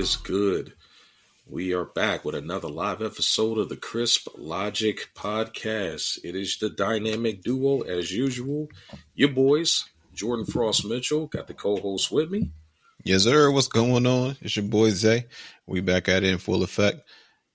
is good? We are back with another live episode of the Crisp Logic Podcast. It is the dynamic duo, as usual. Your boys, Jordan Frost Mitchell, got the co-host with me. Yes, sir. What's going on? It's your boy Zay. We back at it in full effect.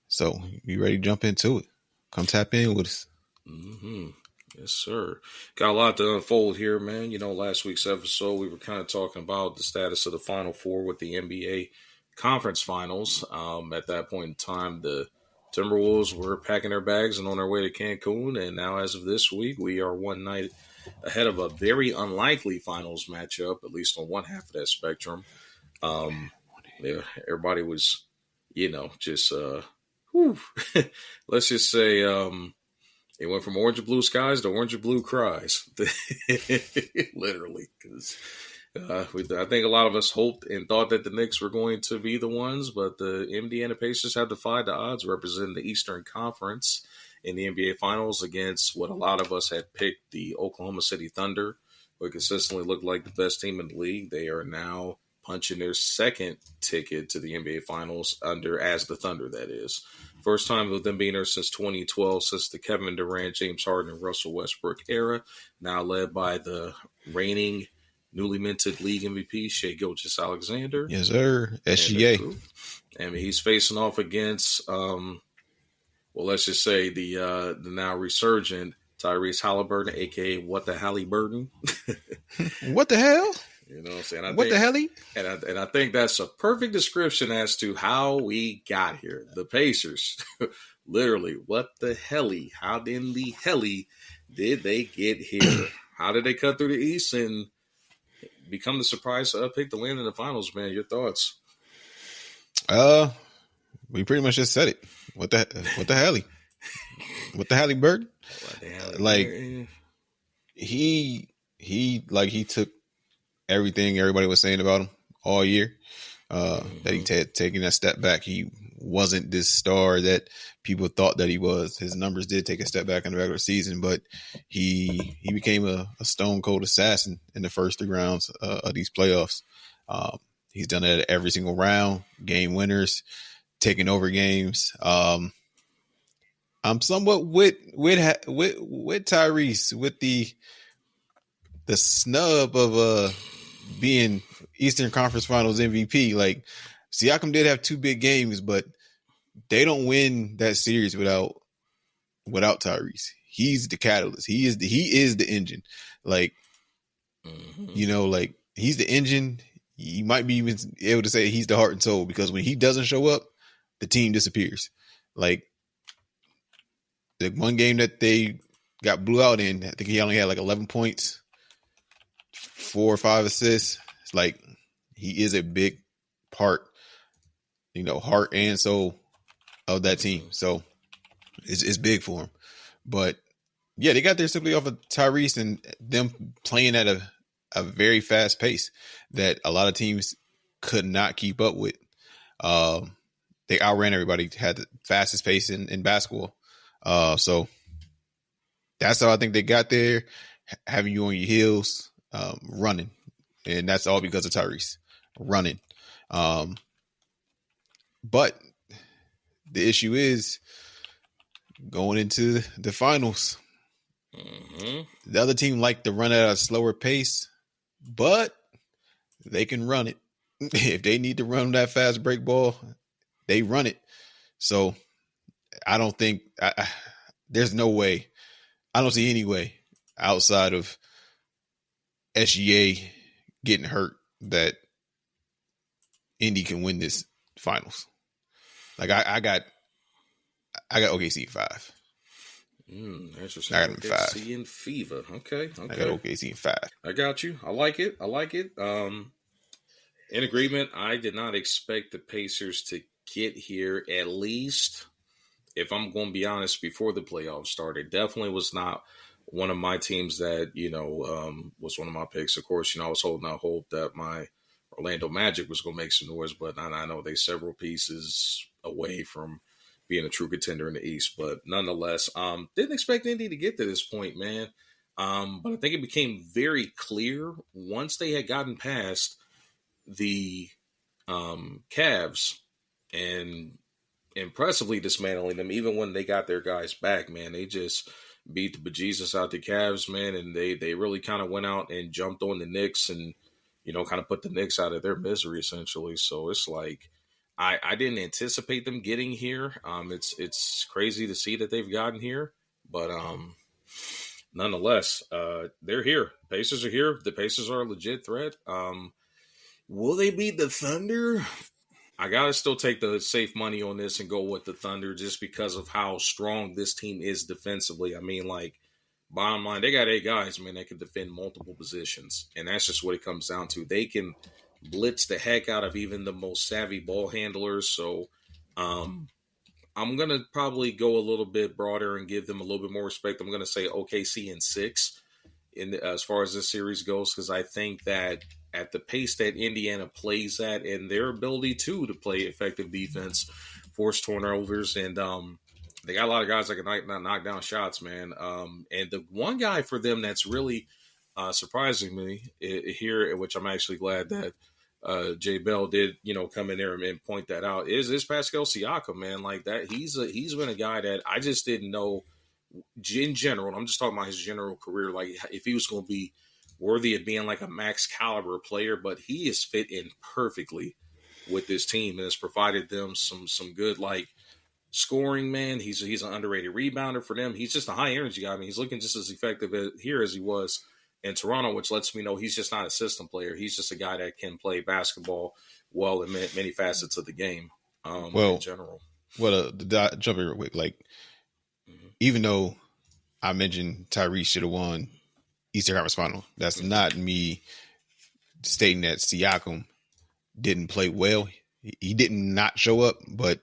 So, you ready to jump into it? Come tap in with us. Mm-hmm. Yes, sir. Got a lot to unfold here, man. You know, last week's episode, we were kind of talking about the status of the Final Four with the NBA Conference Finals. At that point in time, the Timberwolves were packing their bags and on their way to Cancun. And now, as of this week, we are one night ahead of a very unlikely finals matchup, at least on one half of that spectrum. Yeah, everybody was, just, let's just say, it went from orange and blue skies to orange and blue cries, literally. Because I think a lot of us hoped and thought that the Knicks were going to be the ones, but the Indiana Pacers have defied the odds, representing the Eastern Conference in the NBA Finals against what a lot of us had picked, the Oklahoma City Thunder, who consistently looked like the best team in the league. They are now punching their second ticket to the NBA Finals as the Thunder, that is. First time with them being there since 2012, since the Kevin Durant, James Harden, and Russell Westbrook era, now led by the reigning newly minted league MVP, Shai Gilgeous-Alexander. Yes, sir. SGA. And he's facing off against, let's just say the now resurgent Tyrese Haliburton, a.k.a. What the Haliburton. What the hell? You know what I'm saying? What the hell? And I think that's a perfect description as to how we got here. The Pacers, literally, what the helly? How in the helly did they get here? How did they cut through the East and become the surprise pick to land in the finals, man? Your thoughts? We pretty much just said it. What the helly? What the Haliburton? Like he took everything everybody was saying about him all year, that he had taken that step back. He wasn't this star that people thought that he was. His numbers did take a step back in the regular season, but he became a stone cold assassin in the first 3 rounds of these playoffs. He's done it every single round, game winners, taking over games. I'm somewhat with Tyrese, with the snub of being Eastern Conference Finals MVP. Like, Siakam did have 2 big games, but they don't win that series without Tyrese. He's the catalyst. He is the engine. Like, like he's the engine. You might be even able to say he's the heart and soul, because when he doesn't show up, the team disappears. Like, the one game that they got blew out in, I think he only had like 11 points. 4 or 5 assists. It's like, he is a big part, heart and soul of that team. So it's big for him. But yeah, they got there simply off of Tyrese and them playing at a very fast pace that a lot of teams could not keep up with. They outran everybody, had the fastest pace in basketball. So that's how I think they got there, having you on your heels, running. And that's all because of Tyrese running. But the issue is going into the finals. The other team like to run at a slower pace, but they can run it. If they need to run that fast break ball, they run it. So I don't think there's no way. I don't see any way outside of SGA getting hurt that Indy can win this finals. Like, I got OKC in 5. Interesting. I got him in 5. OKC in fever. Okay. I got OKC in 5. I got you. I like it. In agreement. I did not expect the Pacers to get here, at least, if I'm going to be honest, before the playoffs started. Definitely was not one of my teams that, was one of my picks. Of course, I was holding out hope that my Orlando Magic was going to make some noise, but I know they several pieces away from being a true contender in the East. But nonetheless, didn't expect Indy to get to this point, man. But I think it became very clear once they had gotten past the Cavs and impressively dismantling them. Even when they got their guys back, man, they just beat the bejesus out the Cavs, man, and they really kind of went out and jumped on the Knicks and kind of put the Knicks out of their misery essentially. So it's like I didn't anticipate them getting here. It's crazy to see that they've gotten here, but nonetheless, they're here. Pacers are here. The Pacers are a legit threat. Will they beat the Thunder? I gotta still take the safe money on this and go with the Thunder just because of how strong this team is defensively. I mean, like, bottom line, they got 8 guys, man, that can defend multiple positions. And that's just what it comes down to. They can blitz the heck out of even the most savvy ball handlers. So I'm going to probably go a little bit broader and give them a little bit more respect. I'm going to say OKC in 6 as far as this series goes, because I think that at the pace that Indiana plays at and their ability to play effective defense, force turnovers, and they got a lot of guys that can knock down shots, man. And the one guy for them that's really surprising me here, which I'm actually glad that Jay Bell did, come in there and point that out, is Pascal Siakam, man. Like that, he's been a guy that I just didn't know in general. I'm just talking about his general career, like if he was going to be worthy of being like a max caliber player, but he is fit in perfectly with this team and has provided them some good like scoring, man. He's an underrated rebounder for them. He's just a high energy guy. I mean, he's looking just as effective here as he was in Toronto, which lets me know he's just not a system player. He's just a guy that can play basketball well in many facets of the game. In general. Well, jump in real quick. Like, even though I mentioned Tyrese should have won Eastern Conference Final, that's not me stating that Siakam didn't play well. He didn't not show up, but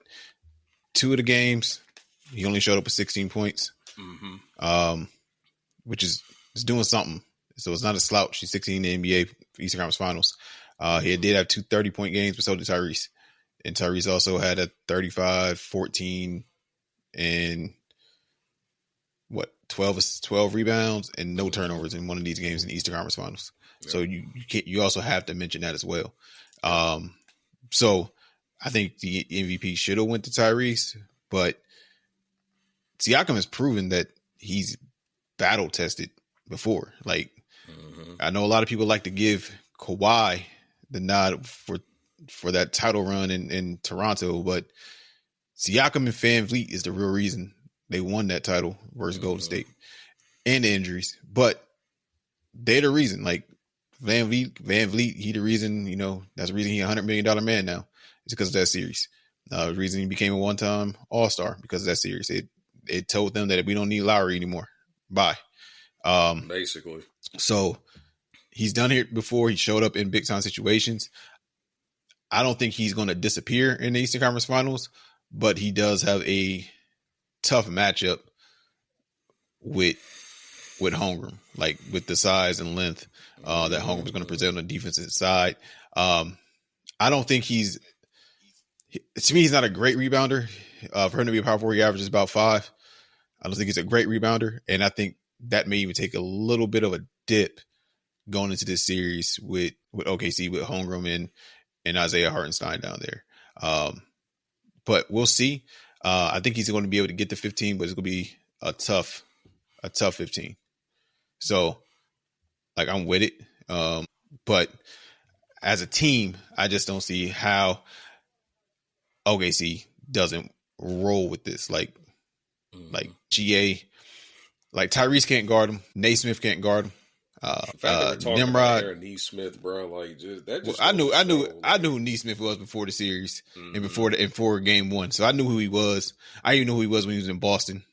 2 of the games he only showed up with 16 points, which is doing something. So it's not a slouch. He's 16 in the NBA Eastern Conference Finals. He did have 2 30-point games, but so did Tyrese. And Tyrese also had a 35, 14, and 12 rebounds and no turnovers in one of these games in the Eastern Conference Finals. Yeah. So you also have to mention that as well. So I think the MVP should have went to Tyrese, but Siakam has proven that he's battle tested before. Like, I know a lot of people like to give Kawhi the nod for that title run in Toronto, but Siakam and VanVleet is the real reason they won that title versus Golden State, and the injuries. But they're the reason. Like VanVleet, he the reason. That's the reason he's $100 million man now. It's because of that series. The reason he became a one-time All-Star because of that series. It told them that we don't need Lowry anymore. Bye. Basically. So he's done it before. He showed up in big-time situations. I don't think he's going to disappear in the Eastern Conference Finals, but he does have a tough matchup with Holmgren, like with the size and length that Holmgren's going to present on the defensive side. I don't think to me, he's not a great rebounder. For him to be a power forward, he averages about 5. I don't think he's a great rebounder, and I think that may even take a little bit of a dip going into this series with OKC, with Holmgren and Isaiah Hartenstein down there. But we'll see. I think he's going to be able to get to 15, but it's going to be a tough 15. So, like, I'm with it. But as a team, I just don't see how OKC doesn't roll with this. Like GA, like Tyrese can't guard him. Naismith can't guard him. Nimrod, Naismith, bro. Like I knew who Naismith was before the series and before game 1. So I knew who he was. I even knew who he was when he was in Boston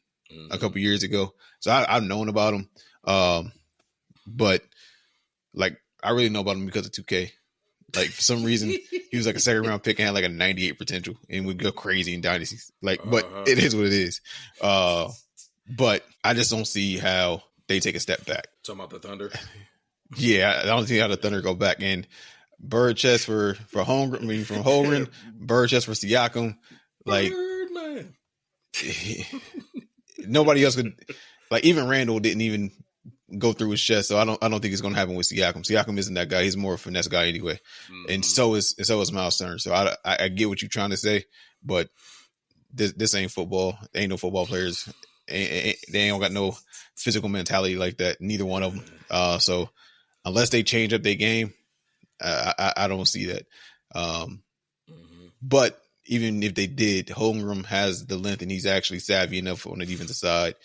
a couple years ago. So I've known about him. But like I really know about him because of 2K. Like for some reason he was like a 2nd round pick and had like a 98 potential and would go crazy in dynasties. Like, but it is what it is. But I just don't see how they take a step back. Talking about the Thunder? Yeah, I don't see how the Thunder go back. And bird chest for Holmgren, from Holmgren, bird chest for Siakam. Like, nobody else could. Like, even Randall didn't even go through his chest. So I don't think it's going to happen with Siakam. Siakam isn't that guy. He's more a finesse guy anyway. And so is Miles Turner. So I get what you're trying to say, but this ain't football. There ain't no football players. They ain't got no physical mentality like that. Neither one of them. So unless they change up their game, I don't see that. But even if they did, Holmgren has the length and he's actually savvy enough on the defensive side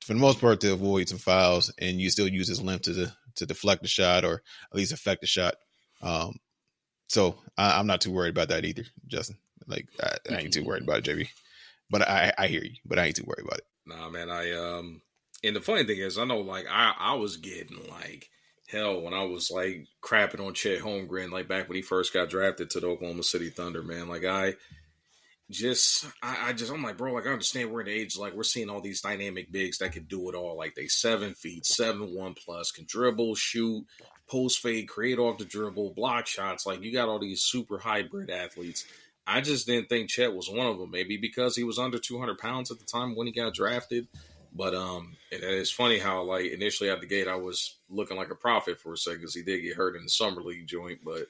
for the most part to avoid some fouls, and you still use his length to deflect the shot or at least affect the shot. So I'm not too worried about that either, Justin. Like I ain't too worried about it, JB. But I hear you, but I ain't too worried about it. Nah, man. And the funny thing is, I know like I was getting like hell when I was like crapping on Chet Holmgren, like back when he first got drafted to the Oklahoma City Thunder, man. Like I'm like, bro, like I understand we're in the age, like we're seeing all these dynamic bigs that can do it all. Like they 7 feet, 7'1+, can dribble, shoot, post fade, create off the dribble, block shots. Like you got all these super hybrid athletes. I just didn't think Chet was one of them. Maybe because he was under 200 pounds at the time when he got drafted. But it's funny how like initially out the gate I was looking like a prophet for a second because he did get hurt in the summer league joint, but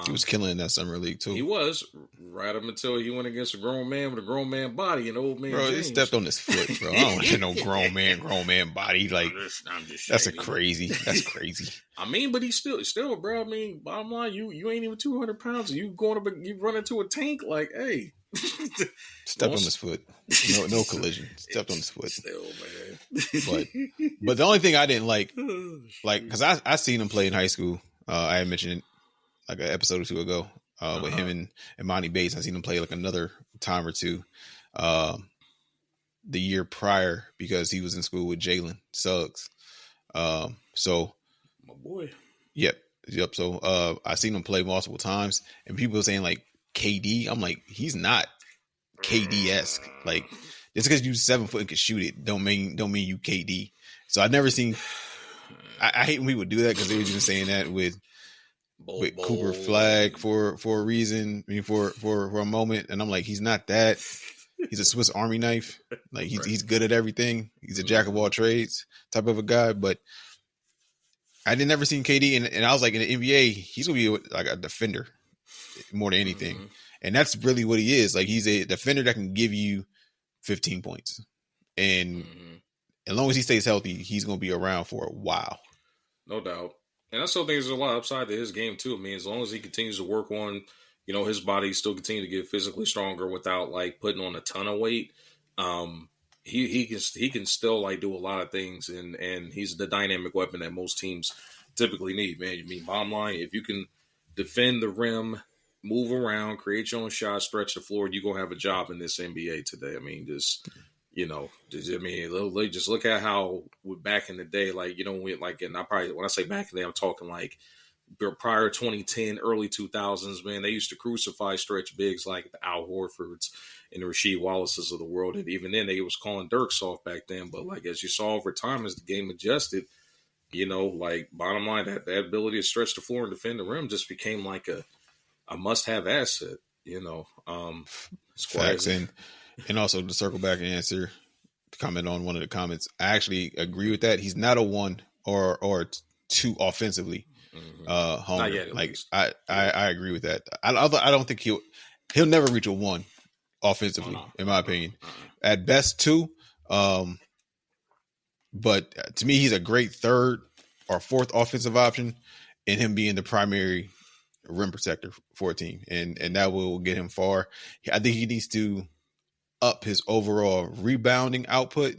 he was killing in that summer league too. He was right up until he went against a grown man with a grown man body and old man. Bro, James. He stepped on his foot, bro. I don't want no grown man body. Like that's crazy. That's crazy. I mean, but he's still, bro. I mean, bottom line, you ain't even 200 pounds. You run into a tank like, hey. Stepped on his foot. No collision. Stepped on his foot. Still, man. But the only thing I didn't like, because I seen him play in high school. I had mentioned it like an episode or two ago with him and Monty Bates. I seen him play like another time or two the year prior because he was in school with Jalen Suggs. So my boy. Yep. So I seen him play multiple times, and people were saying like KD. I'm like, he's not KD-esque. Like just because you 7 foot and can shoot it, don't mean you KD. So I've never seen. I hate when people do that because they were just saying that with Cooper Flag for a reason. I mean, for a moment, and I'm like, he's not that. He's a Swiss Army knife. Like he's good at everything. He's a jack of all trades type of a guy. But I didn't ever seen KD, and I was like, in the NBA, he's gonna be like a defender more than anything, and that's really what he is. Like he's a defender that can give you 15 points, and as long as he stays healthy, he's gonna be around for a while. No doubt. And I still think there's a lot upside to his game too. I mean, as long as he continues to work on, his body still continue to get physically stronger without like putting on a ton of weight. He can still like do a lot of things, and he's the dynamic weapon that most teams typically need. Man, I mean, bottom line, if you can defend the rim, move around, create your own shot, stretch the floor, you're gonna have a job in this NBA today. I mean, just look at how back in the day, like, and when I say back in the day, I'm talking like prior 2010, early 2000s, man, they used to crucify stretch bigs like the Al Horfords and the Rasheed Wallaces of the world. And even then they was calling Dirk soft back then. But like, as you saw over time, as the game adjusted, like bottom line, that ability to stretch the floor and defend the rim just became like a must-have asset, Facts. And also to circle back and answer, comment on one of the comments, I actually agree with that. He's not a 1 or 2 offensively. Not yet, like I agree with that. I don't think he'll never reach a 1 offensively, in my opinion. At best 2. But to me, he's a great 3rd or 4th offensive option, and him being the primary rim protector for a team, and that will get him far. I think he needs to up his overall rebounding output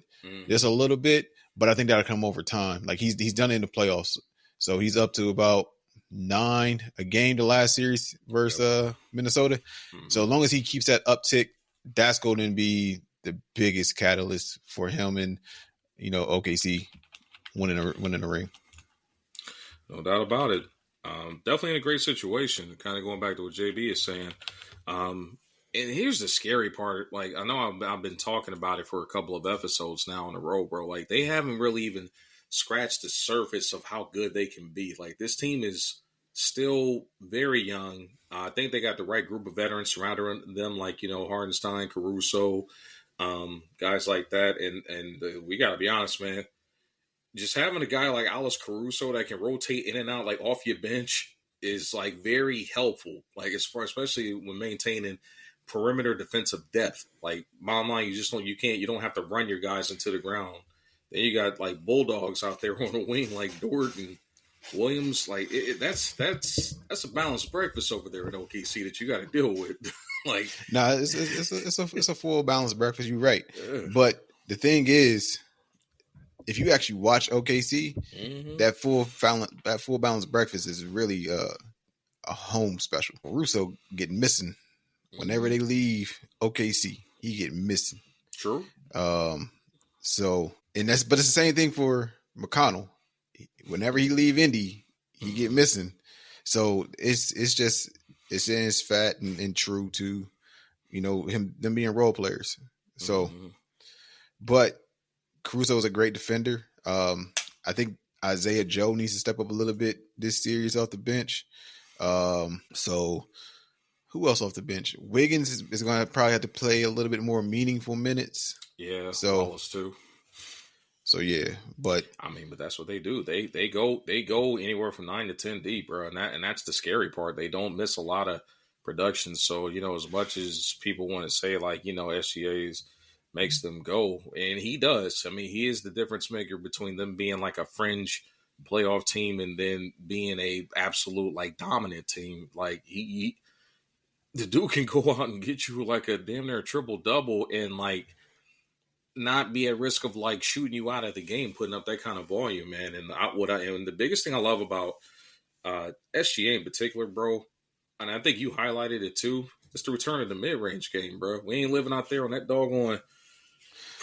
just a little bit, but I think that'll come over time. Like he's done it in the playoffs, so he's up to about 9 a game the last series versus Minnesota. So as long as he keeps that uptick, that's going to be the biggest catalyst for him and OKC winning the ring. No doubt about it. Definitely in a great situation. Kind of going back to what JB is saying. And here's the scary part. Like, I know I've been talking about it for a couple of episodes now in a row, bro. Like, they haven't really even scratched the surface of how good they can be. Like, this team is still very young. I think they got the right group of veterans surrounding them, like, Hardenstein, Caruso, guys like that. And we got to be honest, man. just having a guy like Alex Caruso that can rotate in and out like off your bench is like very helpful. Like as far, especially when maintaining perimeter defensive depth. Like bottom line, you don't have to run your guys into the ground. Then you got like bulldogs out there on the wing like Dort and Williams. Like that's a balanced breakfast over there in OKC that you got to deal with. Like it's a full balanced breakfast. You're right, yeah. But the thing is, if you actually watch OKC, that full balanced breakfast is really a home special. Russo get missing whenever they leave OKC. He get missing. True. So but it's the same thing for McConnell. Whenever he leave Indy, he get missing. So it's in his fat and true to, them being role players. So, but Caruso is a great defender. I think Isaiah Joe needs to step up a little bit this series off the bench. So who else off the bench? Wiggins is going to probably have to play a little bit more meaningful minutes. Yeah, so Wallace too. So yeah, but that's what they do. They go anywhere from 9 to 10 deep, bro, and that's the scary part. They don't miss a lot of production. So as much as people want to say like SGA's makes them go, and he does. I mean, he is the difference maker between them being like a fringe playoff team and then being a absolute like dominant team. Like the dude can go out and get you like a damn near triple double and like not be at risk of like shooting you out of the game, putting up that kind of volume, man. And the biggest thing I love about SGA in particular, bro, and I think you highlighted it too, it's the return of the mid-range game, bro. We ain't living out there on that doggone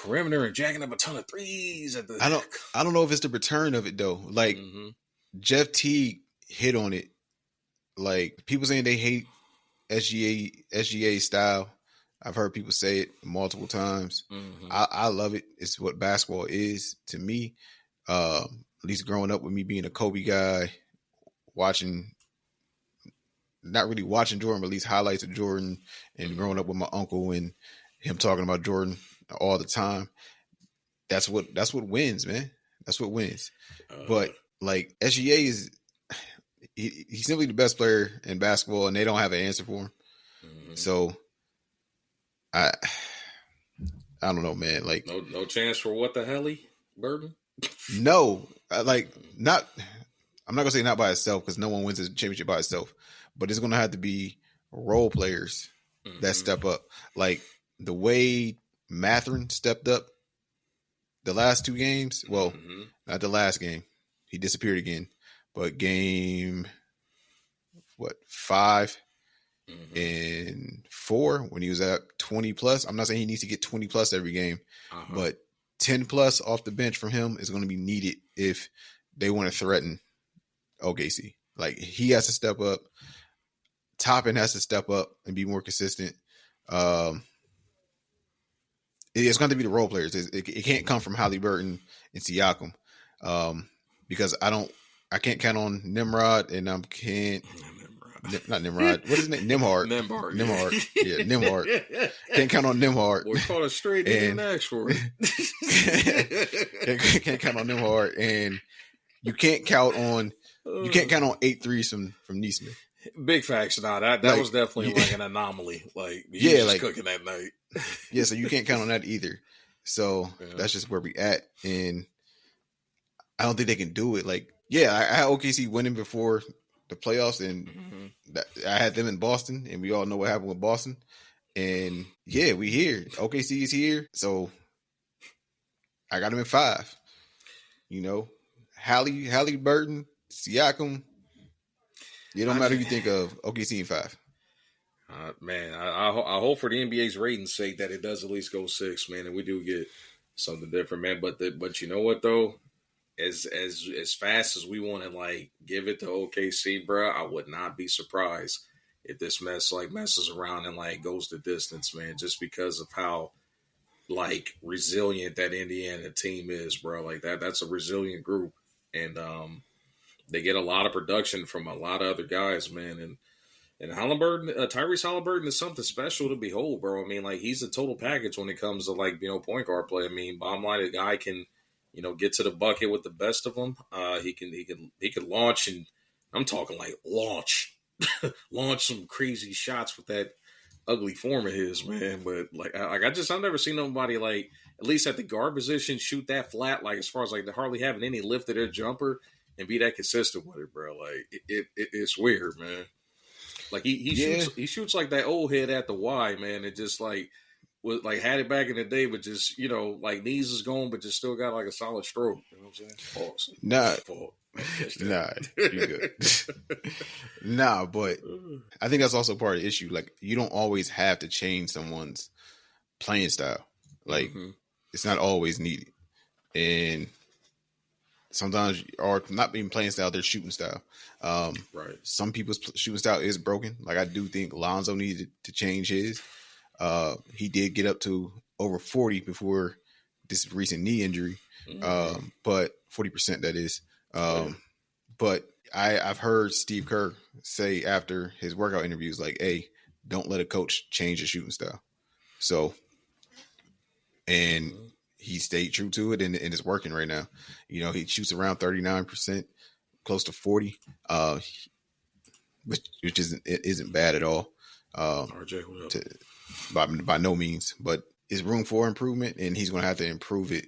perimeter and jacking up a ton of threes at the. I don't know if it's the return of it though. Like Jeff Teague hit on it. Like people saying they hate SGA style. I've heard people say it multiple times. I love it. It's what basketball is to me. At least growing up with me being a Kobe guy, not really watching Jordan, but at least highlights of Jordan, and growing up with my uncle and him talking about Jordan all the time. That's what wins, man. That's what wins. But like SGA he's simply the best player in basketball, and they don't have an answer for him. So I don't know, man. Like no chance for what the Haliburton? No, I'm not gonna say not by itself because no one wins a championship by itself, but it's gonna have to be role players that step up. Like the way Mathurin stepped up the last 2 games. Well, not the last game. He disappeared again. But game 5 and 4 when he was at 20 plus. I'm not saying he needs to get 20 plus every game, but 10 plus off the bench from him is going to be needed if they want to threaten OKC. Like he has to step up. Toppin has to step up and be more consistent. It's going to be the role players. It can't come from Haliburton and Siakam because I can't count on Nimrod and not Nimrod. What is his name? Nimhard. Nimhard. Yeah, Nimhard. Can't count on Nimhard. We call it straight in ask for it. Can't count on Nimhard, and you can't count on 8 threes from Neesmith. Big facts. Nah, that was definitely like an anomaly. Like he was just cooking that night. Yeah, so you can't count on that either. So that's just where we at, and I don't think they can do it. Like, yeah, I had OKC winning before the playoffs, and I had them in Boston, and we all know what happened with Boston. And yeah, we here. OKC is here, so I got them in 5. Haliburton, Siakam. It don't matter who you think of. OKC in 5. Man, I hope for the NBA's ratings' sake that it does at least go 6, man, and we do get something different, man. But you know what though? As fast as we want to like give it to OKC, bro, I would not be surprised if this messes around and like goes the distance, man, just because of how like resilient that Indiana team is, bro. Like that's a resilient group, and they get a lot of production from a lot of other guys, man, and Haliburton, Tyrese Haliburton is something special to behold, bro. I mean, like he's a total package when it comes to like point guard play. I mean, bottom line, the guy can get to the bucket with the best of them. He can launch, and I'm talking like launch some crazy shots with that ugly form of his, man. But I've never seen nobody like, at least at the guard position, shoot that flat, like as far as like hardly having any lift of their jumper and be that consistent with it, bro. Like it's weird, man. Like he shoots like that old head at the Y, man. It just like was like had it back in the day, but just like knees is gone, but just still got like a solid stroke. You know what I'm saying? Pause. Nah, you good. Nah, but I think that's also part of the issue. Like, you don't always have to change someone's playing style. Like, it's not always needed. And sometimes, or not being playing style, their shooting style. Right. Some people's shooting style is broken. Like, I do think Lonzo needed to change his. He did get up to over 40 before this recent knee injury. But 40% that is. But I've heard Steve Kerr say after his workout interviews, like, hey, don't let a coach change his shooting style. So, and he stayed true to it, and it's working right now. He shoots around 39%, close to 40, which isn't bad at all. RJ, what up? By no means, but it's room for improvement, and he's going to have to improve it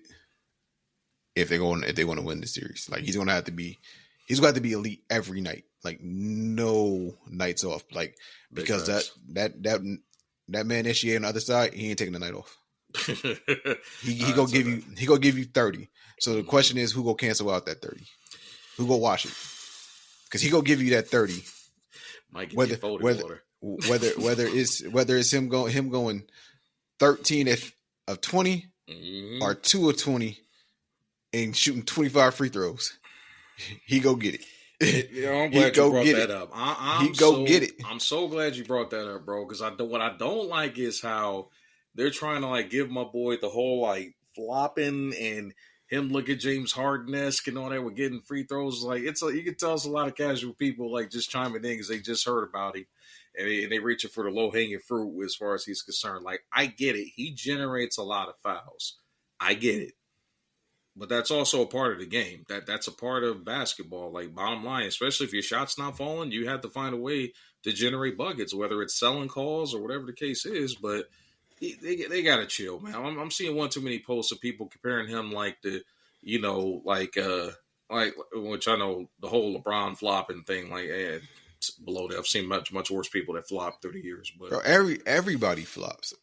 if they want to win the series. Like, he's going to have to be elite every night, like no nights off, like, because that man SGA on the other side, he ain't taking the night off. he gonna give you 30. So the question is, who gonna cancel out that 30? Who gonna wash it? Because he gonna give you that 30. Might give you whether it's him going 13 of 20 or 2 of 20 and shooting 25 free throws. He go get it. I'm glad you brought that up. Get it. I'm so glad you brought that up, bro. Because what I don't like is how they're trying to like give my boy the whole like flopping and him look at James Harden-esque and all that with getting free throws. Like you can tell it's a lot of casual people like just chiming in because they just heard about him and they reaching for the low hanging fruit as far as he's concerned. Like, I get it. He generates a lot of fouls. I get it. But that's also a part of the game. That's a part of basketball. Like, bottom line, especially if your shot's not falling, you have to find a way to generate buckets, whether it's selling calls or whatever the case is. But they got to chill, man. I'm seeing one too many posts of people comparing him like like which I know the whole LeBron flopping thing. Like, below that, I've seen much worse people that flop through the years. But bro, everybody flops.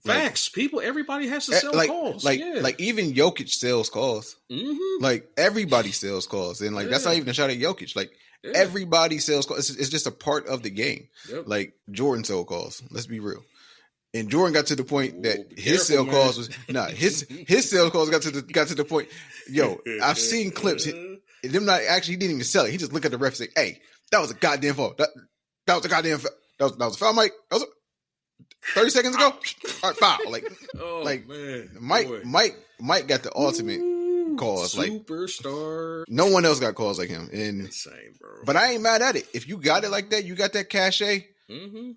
Facts. Everybody has to sell calls. Like even Jokic sells calls. Mm-hmm. Like, everybody sells calls. And that's not even a shot at Jokic. Like, everybody sells calls. It's just a part of the game. Yep. Like, Jordan sold calls. Let's be real. And Jordan got to the point that his sell calls was his sell calls got to the point. Yo, I've seen clips. He didn't even sell it. He just looked at the ref and say, "Hey, that was a goddamn foul. That was a goddamn foul. That was a foul, Mike. That was 30 seconds ago. All right, foul." Man. Mike got the ultimate calls. Superstar. Like, no one else got calls like him. And insane, bro. But I ain't mad at it. If you got it like that, you got that cachet. Mm-hmm.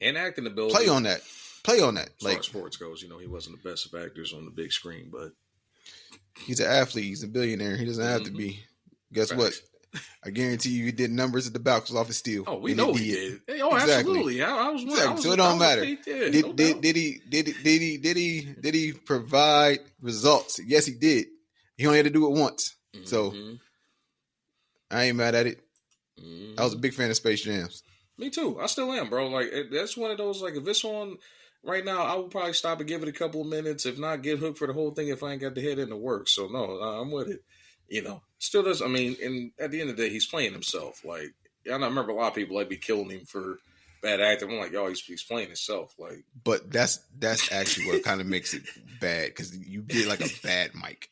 And acting ability. Play on that. As far as sports goes, he wasn't the best of actors on the big screen, but he's an athlete. He's a billionaire. He doesn't have to be. Guess what? I guarantee you, he did numbers at the bounce off his steal. Oh, we know he did. Hey, absolutely. I was so it don't matter. Did he provide results? Yes, he did. He only had to do it once. Mm-hmm. So I ain't mad at it. Mm-hmm. I was a big fan of Space Jams. Me too. I still am, bro. Like, that's one of those, like, if it's on right now, I will probably stop and give it a couple of minutes. If not, get hooked for the whole thing if I ain't got the head in the work. So, no, I'm with it. Still does. I mean, and at the end of the day, he's playing himself. Like, I remember a lot of people, like, be killing him for bad acting. I'm like, yo, he's playing himself. Like, but that's actually what kind of makes it bad, because you get, like, a bad mic.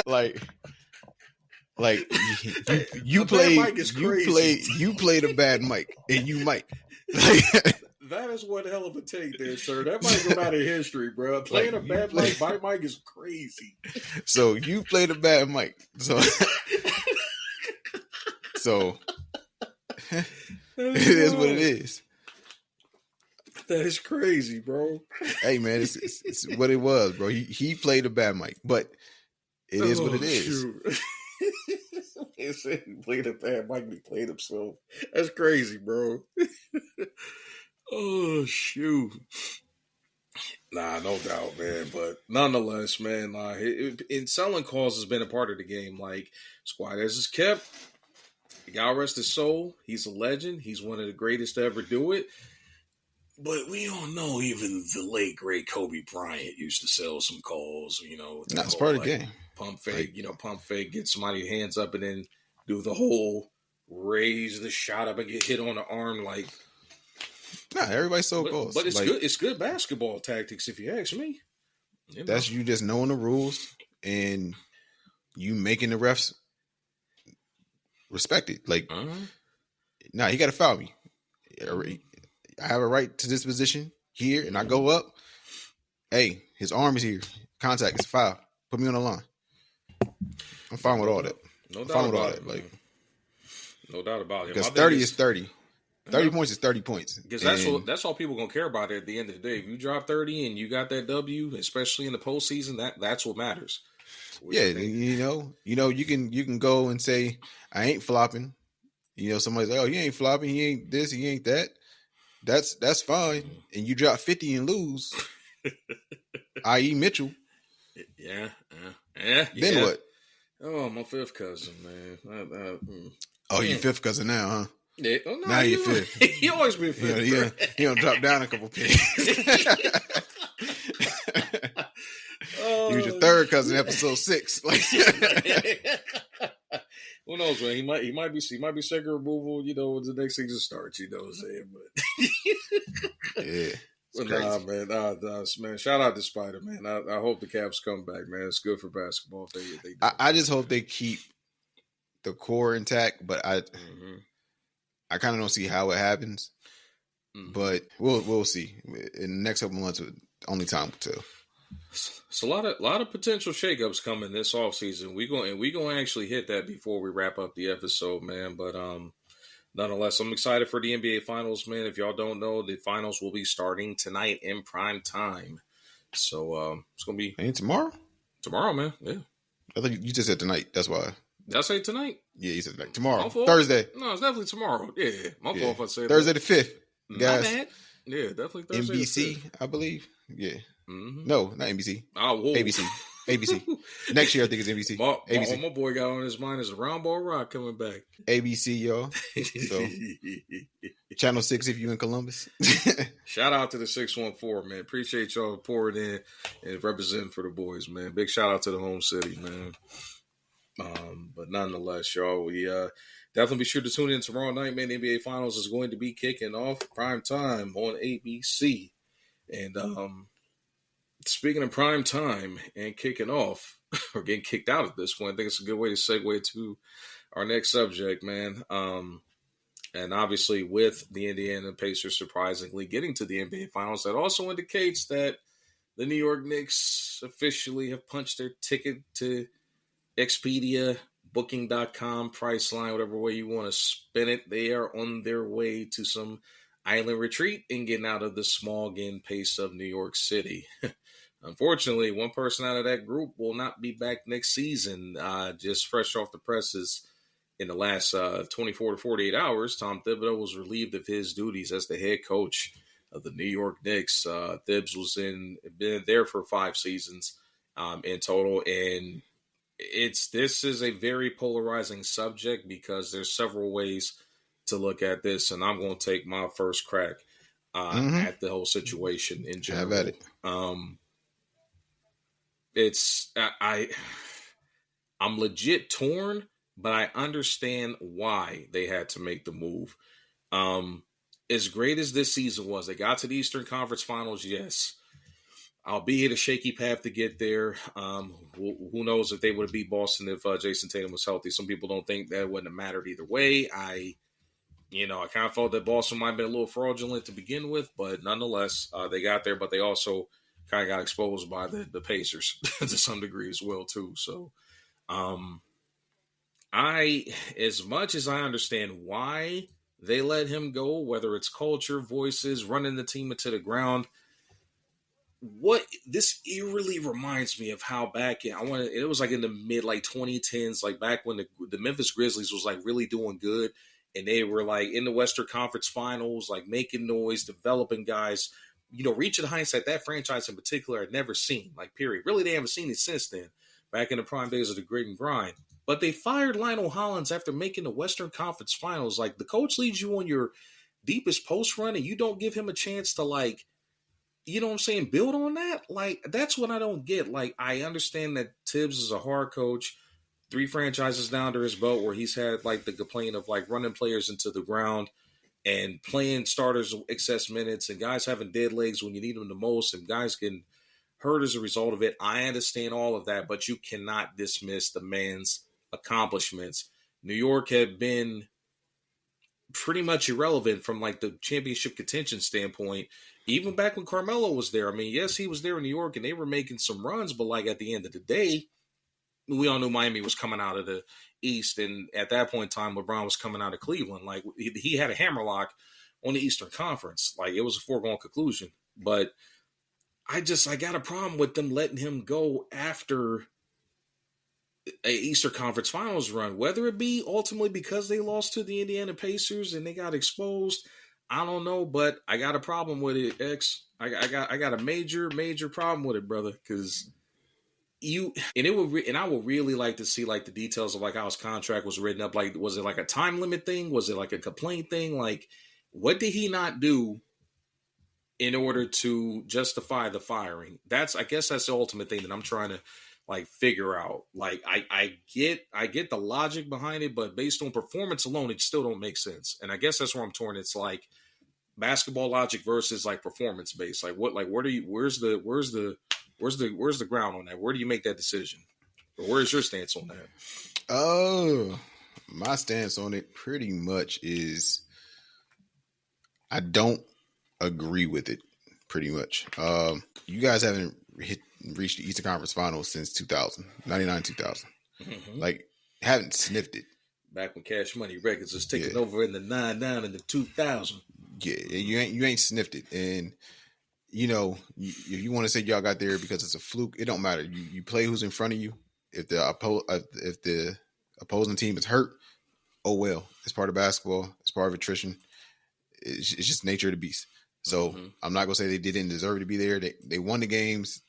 Like you played a bad mic, and you mic. That is one hell of a take there, sir. That might go out of history, bro. Playing a bad mic, my mic is crazy. So you played a bad mic. So it is what it is. That is crazy, bro. Hey, man, it's what it was, bro. He played a bad mic, but it is what it is. He said he played a bad mic, he played himself. That's crazy, bro. Oh, shoot. Nah, no doubt, man. But nonetheless, man, and selling calls has been a part of the game. Like, Squires is kept. God rest his soul. He's a legend. He's one of the greatest to ever do it. But we all know even the late, great Kobe Bryant used to sell some calls, That's part of the game. Pump fake, pump fake, get somebody's hands up and then do the whole raise the shot up and get hit on the arm. Like, nah, everybody sold calls. But it's good. It's good basketball tactics, if you ask me. That's you just knowing the rules and you making the refs respect it. Like, nah, he got to foul me. I have a right to this position here, and I go up. Hey, his arm is here. Contact is foul. Put me on the line. I'm fine with all that. No doubt about it. Like, no doubt about it. Because 30 is 30. 30 points is 30 points. Because that's all people gonna care about at the end of the day. If you drop 30 and you got that W, especially in the postseason, that's what matters. Yeah, you can go and say I ain't flopping. Somebody's like, oh, he ain't flopping. He ain't this. He ain't that. That's fine. And you drop 50 and lose, i.e. Mitchell. Yeah. Then what? Oh, my fifth cousin, man. Oh, you fifth cousin now, huh? Yeah. Oh, no, now you're fifth. He always been fifth. He don't drop down a couple pennies. He was your third cousin, episode 6. Like, who knows, man? He might be second removal. When the next season starts. You know what I'm saying? But yeah. But nah, man. Man. Shout out to Spider, man. I hope the Cavs come back, man. It's good for basketball. They do. I just hope they keep the core intact, but I kind of don't see how it happens. But we'll see. In the next couple months, only time will tell. It's a lot of potential shakeups coming this offseason. We going to actually hit that before we wrap up the episode, man. But nonetheless, I'm excited for the NBA Finals, man. If y'all don't know, the finals will be starting tonight in prime time. So it's gonna be tomorrow. Tomorrow, man. Yeah. I think you just said tonight. That's why. Did I say tonight? Yeah, you said tonight. Tomorrow. Thursday. No, it's definitely tomorrow. Yeah. My fault if I said Thursday the 5th. Guys. My bad. Yeah, definitely Thursday. NBC, I believe. Yeah. Mm-hmm. No, not NBC. Oh, ABC. Next year, I think it's NBC. ABC. My boy got on his mind is Round Ball Rock coming back. ABC, y'all. So, Channel 6 if you in Columbus. Shout out to the 614, man. Appreciate y'all pouring in and representing for the boys, man. Big shout out to the home city, man. But nonetheless, y'all, we definitely be sure to tune in tomorrow night, man. The NBA Finals is going to be kicking off prime time on ABC. And speaking of prime time and kicking off, or getting kicked out at this point, I think it's a good way to segue to our next subject, man. And obviously with the Indiana Pacers surprisingly getting to the NBA Finals, that also indicates that the New York Knicks officially have punched their ticket to Expedia, Booking.com, Priceline, whatever way you want to spin it. They are on their way to some island retreat and getting out of the smog and pace of New York City. Unfortunately, one person out of that group will not be back next season. Just fresh off the presses in the last 24 to 48 hours, Tom Thibodeau was relieved of his duties as the head coach of the New York Knicks. Thibs was been there for 5 seasons in total, and this is a very polarizing subject because there's several ways to look at this, and I'm going to take my first crack at the whole situation in general. Have at it. I'm legit torn, but I understand why they had to make the move. As great as this season was, they got to the Eastern Conference Finals, yes. Albeit a shaky path to get there. Who knows if they would have beat Boston if Jason Tatum was healthy. Some people don't think that wouldn't have mattered either way. I kind of felt that Boston might have been a little fraudulent to begin with, but nonetheless, they got there, but they also kind of got exposed by the Pacers to some degree as well, too. So, as much as I understand why they let him go, whether it's culture, voices, running the team into the ground. What this eerily reminds me of how back in it was like in the mid like 2010s, like back when the Memphis Grizzlies was like really doing good, and they were like in the Western Conference Finals, like making noise, developing guys, reaching heights that franchise in particular had never seen. Like period, really they haven't seen it since then. Back in the prime days of the grit and grind, but they fired Lionel Hollins after making the Western Conference Finals. Like the coach leads you on your deepest post run, and you don't give him a chance to like. You know what I'm saying? Build on that. Like, that's what I don't get. Like, I understand that Tibbs is a hard coach, 3 franchises down to his belt where he's had like the complaint of like running players into the ground and playing starters excess minutes and guys having dead legs when you need them the most and guys getting hurt as a result of it. I understand all of that, but you cannot dismiss the man's accomplishments. New York had been pretty much irrelevant from like the championship contention standpoint. Even back when Carmelo was there, I mean, yes, he was there in New York and they were making some runs, but like at the end of the day, we all knew Miami was coming out of the East. And at that point in time, LeBron was coming out of Cleveland. Like he had a hammerlock on the Eastern Conference. Like it was a foregone conclusion. But I got a problem with them letting him go after a Eastern Conference Finals run, whether it be ultimately because they lost to the Indiana Pacers and they got exposed. I don't know, but I got a problem with it, X. I got a major problem with it, brother. Because I would really like to see like the details of like how his contract was written up. Like, was it like a time limit thing? Was it like a complaint thing? Like, what did he not do in order to justify the firing? I guess that's the ultimate thing that I'm trying to like figure out. Like, I get the logic behind it, but based on performance alone, it still don't make sense. And I guess that's where I'm torn. It's like basketball logic versus like performance based. Like what? Like where's the ground on that? Where do you make that decision? Or where's your stance on that? Oh, my stance on it pretty much is I don't agree with it. Pretty much. You guys haven't reached the Eastern Conference Finals since 2000, 99, 2000. Mm-hmm. Like haven't sniffed it. Back when Cash Money Records was taking over in the 99 and the 2000. Yeah, you ain't sniffed it, and if you want to say y'all got there because it's a fluke, it don't matter. You play who's in front of you. If the opposing team is hurt, oh well, it's part of basketball. It's part of attrition. It's just nature of the beast. So I'm not gonna say they didn't deserve to be there. They won the games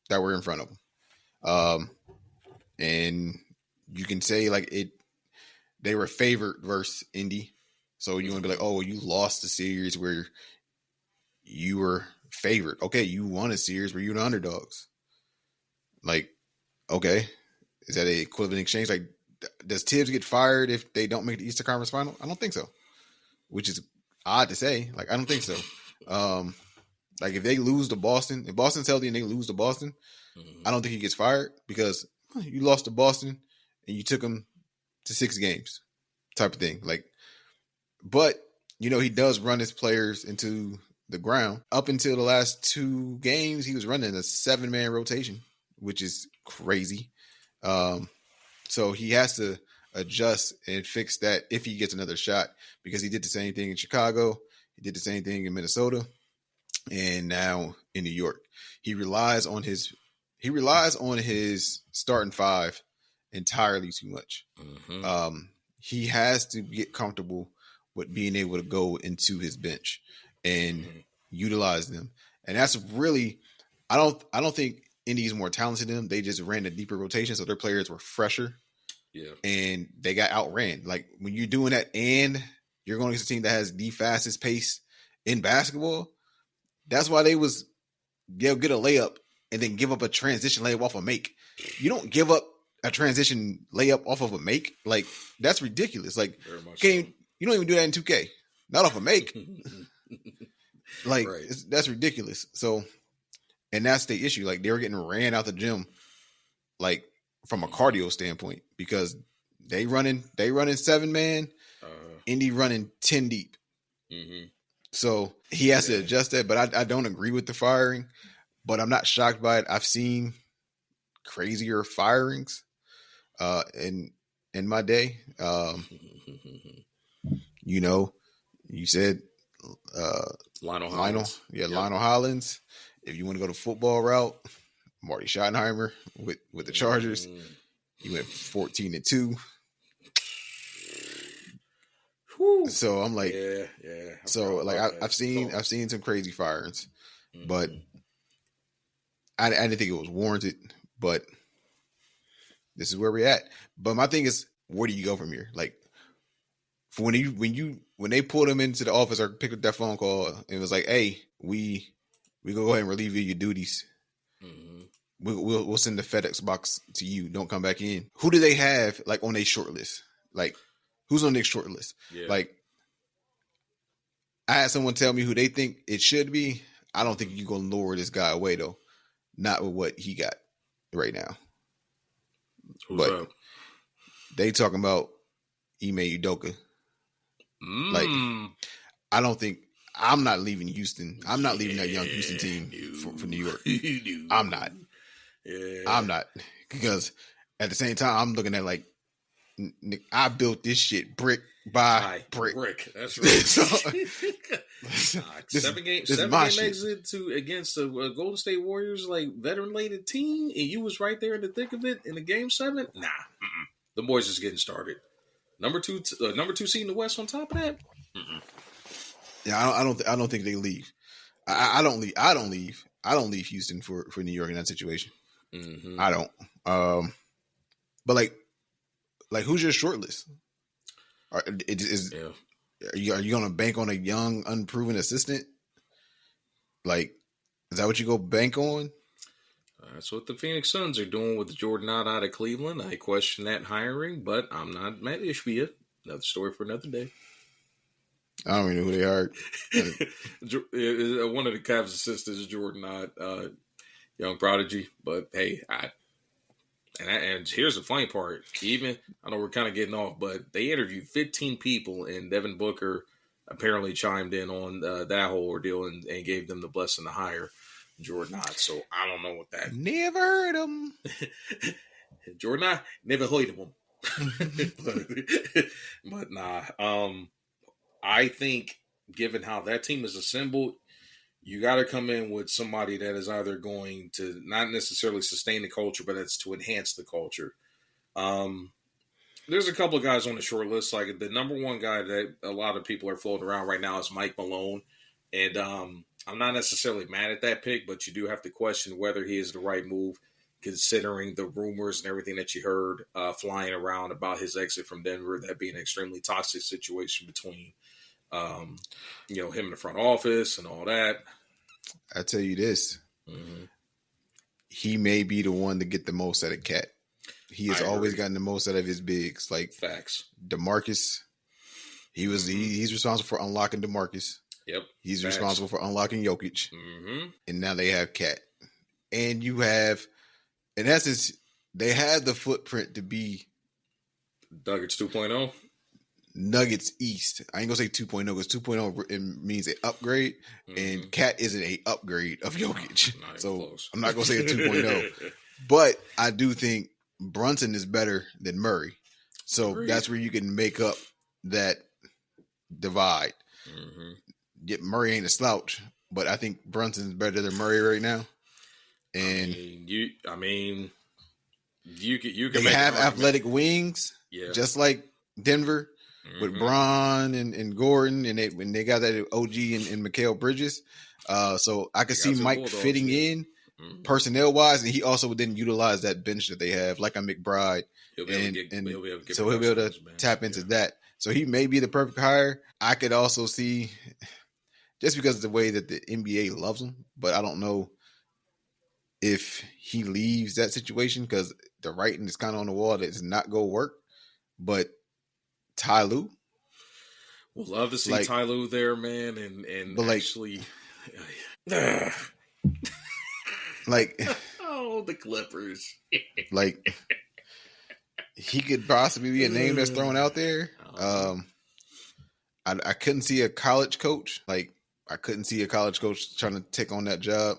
that were in front of them, and you can say like they were favored versus Indy. So you want to be like, oh, well, you lost the series where you were favored. Okay, you won a series where you were the underdogs. Like, okay, is that an equivalent exchange? Like, does Tibbs get fired if they don't make the Eastern Conference Final? I don't think so. Which is odd to say. Like, I don't think so. Like, if they lose to Boston, if Boston's healthy and they lose to Boston, I don't think he gets fired because you lost to Boston and you took him to 6 games, type of thing. Like, but he does run his players into the ground. Up until the last 2 games, he was running a 7-man rotation, which is crazy. So he has to adjust and fix that if he gets another shot, because he did the same thing in Chicago. He did the same thing in Minnesota, and now in New York. He relies on his starting 5 entirely too much. He has to get comfortable with being able to go into his bench and utilize them. And that's really, I don't think Indy's more talented than them. They just ran a deeper rotation, so their players were fresher. Yeah. And they got outran. Like, when you're doing that and you're going against a team that has the fastest pace in basketball, that's why they'll get a layup and then give up a transition layup off a make. You don't give up a transition layup off of a make. Like, that's ridiculous. Like, you don't even do that in 2K. Not off a make. Like, right. That's ridiculous. So, and that's the issue. Like, they were getting ran out the gym, like, from a cardio standpoint, because they running 7-man, Indy running 10 deep. So he has to adjust that. But I don't agree with the firing, but I'm not shocked by it. I've seen crazier firings in my day. You said Lionel Lionel. Hollins. Yeah, Yep. Lionel Hollins. If you want to go the football route, Marty Schottenheimer with the Chargers. He went 14-2. Whew. So I'm like, yeah. So like I've seen some crazy firings, but I didn't think it was warranted. But this is where we're at. But my thing is, where do you go from here? Like, for when they pulled him into the office or picked up that phone call, and it was like, hey, we go ahead and relieve you of your duties. We'll send the FedEx box to you. Don't come back in. Who do they have like on their short list? Like, who's on their short list? Yeah. Like, I had someone tell me who they think it should be. I don't think you're gonna lower this guy away though. Not with what he got right now. Who's but up? They talking about Ime Udoka. Like, I don't think I'm not leaving Houston. I'm not leaving that young Houston team for New York. I'm not. Yeah. I'm not, because at the same time I'm looking at like, I built this shit brick by brick. That's right. So, 7 game exit against a Golden State Warriors like veteran laden team, and you was right there in the thick of it in the game 7. Nah, the boys just getting started. Number two seed in the West on top of that. Yeah, I don't think they leave. I don't leave. I don't leave Houston for New York in that situation. I don't. But like who's your short list? Are you gonna bank on a young, unproven assistant? Like, is that what you go bank on? That's what the Phoenix Suns are doing with Jordan out of Cleveland. I question that hiring, but I'm not Matt Ishbia. Another story for another day. I don't even know who they hired. One of the Cavs assistants, Jordan Knott, young prodigy. But hey, and here's the funny part. Even, I know we're kind of getting off, but they interviewed 15 people, and Devin Booker apparently chimed in on that whole ordeal and gave them the blessing to hire Jordan Knott. So I don't know what that. Never heard him. Jordan Knott, never heard of him. but nah. I think, given how that team is assembled, you got to come in with somebody that is either going to not necessarily sustain the culture, but it's to enhance the culture. There's a couple of guys on the short list. Like, the number one guy that a lot of people are floating around right now is Mike Malone. And I'm not necessarily mad at that pick, but you do have to question whether he is the right move, considering the rumors and everything that you heard flying around about his exit from Denver, that being an extremely toxic situation between him in the front office and all that. I tell you this, he may be the one to get the most out of Cat. He has always gotten the most out of his bigs. Like, facts. DeMarcus, he's responsible for unlocking DeMarcus. Yep. He's responsible for unlocking Jokic. And now they have Cat. And you have, in essence, they have the footprint to be Nuggets 2.0. Nuggets East. I ain't gonna say 2.0 because 2.0 means an upgrade, and Cat isn't a upgrade of Jokic. So close. I'm not gonna say a 2.0, but I do think Brunson is better than Murray. So that's where you can make up that divide. Yet Murray ain't a slouch, but I think Brunson's better than Murray right now. And you can they have athletic wings, just like Denver. With Bron and Gordon, and when they got that OG and Mikal Bridges. So I could see Mike fitting in personnel wise, and he also would then utilize that bench that they have, like a McBride. He'll be able to tap into that. So he may be the perfect hire. I could also see, just because of the way that the NBA loves him, but I don't know if he leaves that situation, because the writing is kind of on the wall that it's not going to work. But Ty Lue, we'll love to see Ty Lue there, man, and actually, oh, the Clippers, he could possibly be a name that's thrown out there. I couldn't see a college coach, trying to take on that job,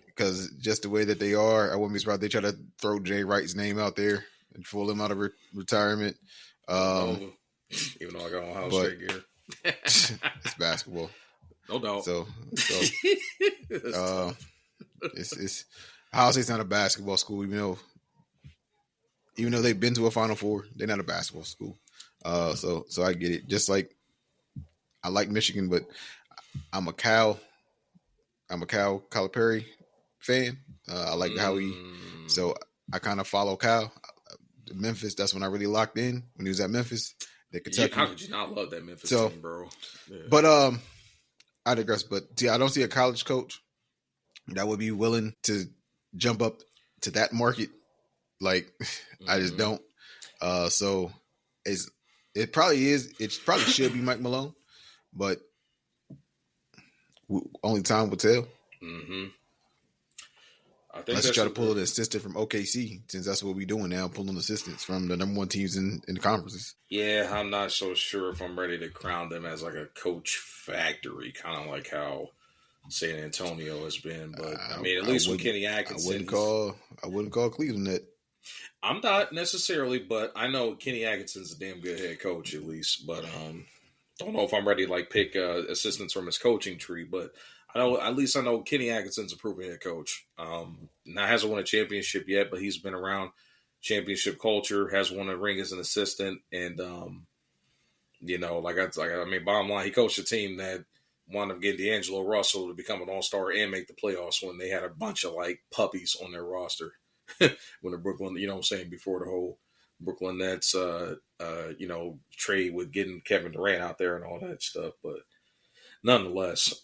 because just the way that they are, I wouldn't be surprised if they try to throw Jay Wright's name out there and pull him out of retirement. Even though I got on house straight gear. It's basketball. No doubt. So it's Ohio State's not a basketball school, even though they've been to a Final Four, they're not a basketball school. So I get it. Just like I like Michigan, but I'm a Cal Calipari fan. I like how so I kind of follow Cal. Memphis, that's when I really locked in when he was at Memphis. Kentucky. How could you not love that Memphis team, bro? Yeah. But I digress. But see, I don't see a college coach that would be willing to jump up to that market. Like, I just don't. So it probably should be Mike Malone, but only time will tell. Mm-hmm. Unless you try to pull an assistant from OKC, since that's what we're doing now, pulling assistants from the number one teams in the conferences. Yeah, I'm not so sure if I'm ready to crown them as like a coach factory, kind of like how San Antonio has been. But I mean, at least with Kenny Atkinson, I wouldn't call Cleveland that. I'm not necessarily, but I know Kenny Atkinson's a damn good head coach, at least. But don't know if I'm ready to like pick assistants from his coaching tree, but. I know Kenny Atkinson's a proven head coach. Now hasn't won a championship yet, but he's been around championship culture, has won a ring as an assistant, and bottom line, he coached a team that wound up getting D'Angelo Russell to become an all-star and make the playoffs when they had a bunch of like puppies on their roster. When the Brooklyn, before the whole Brooklyn Nets trade with getting Kevin Durant out there and all that stuff, but nonetheless,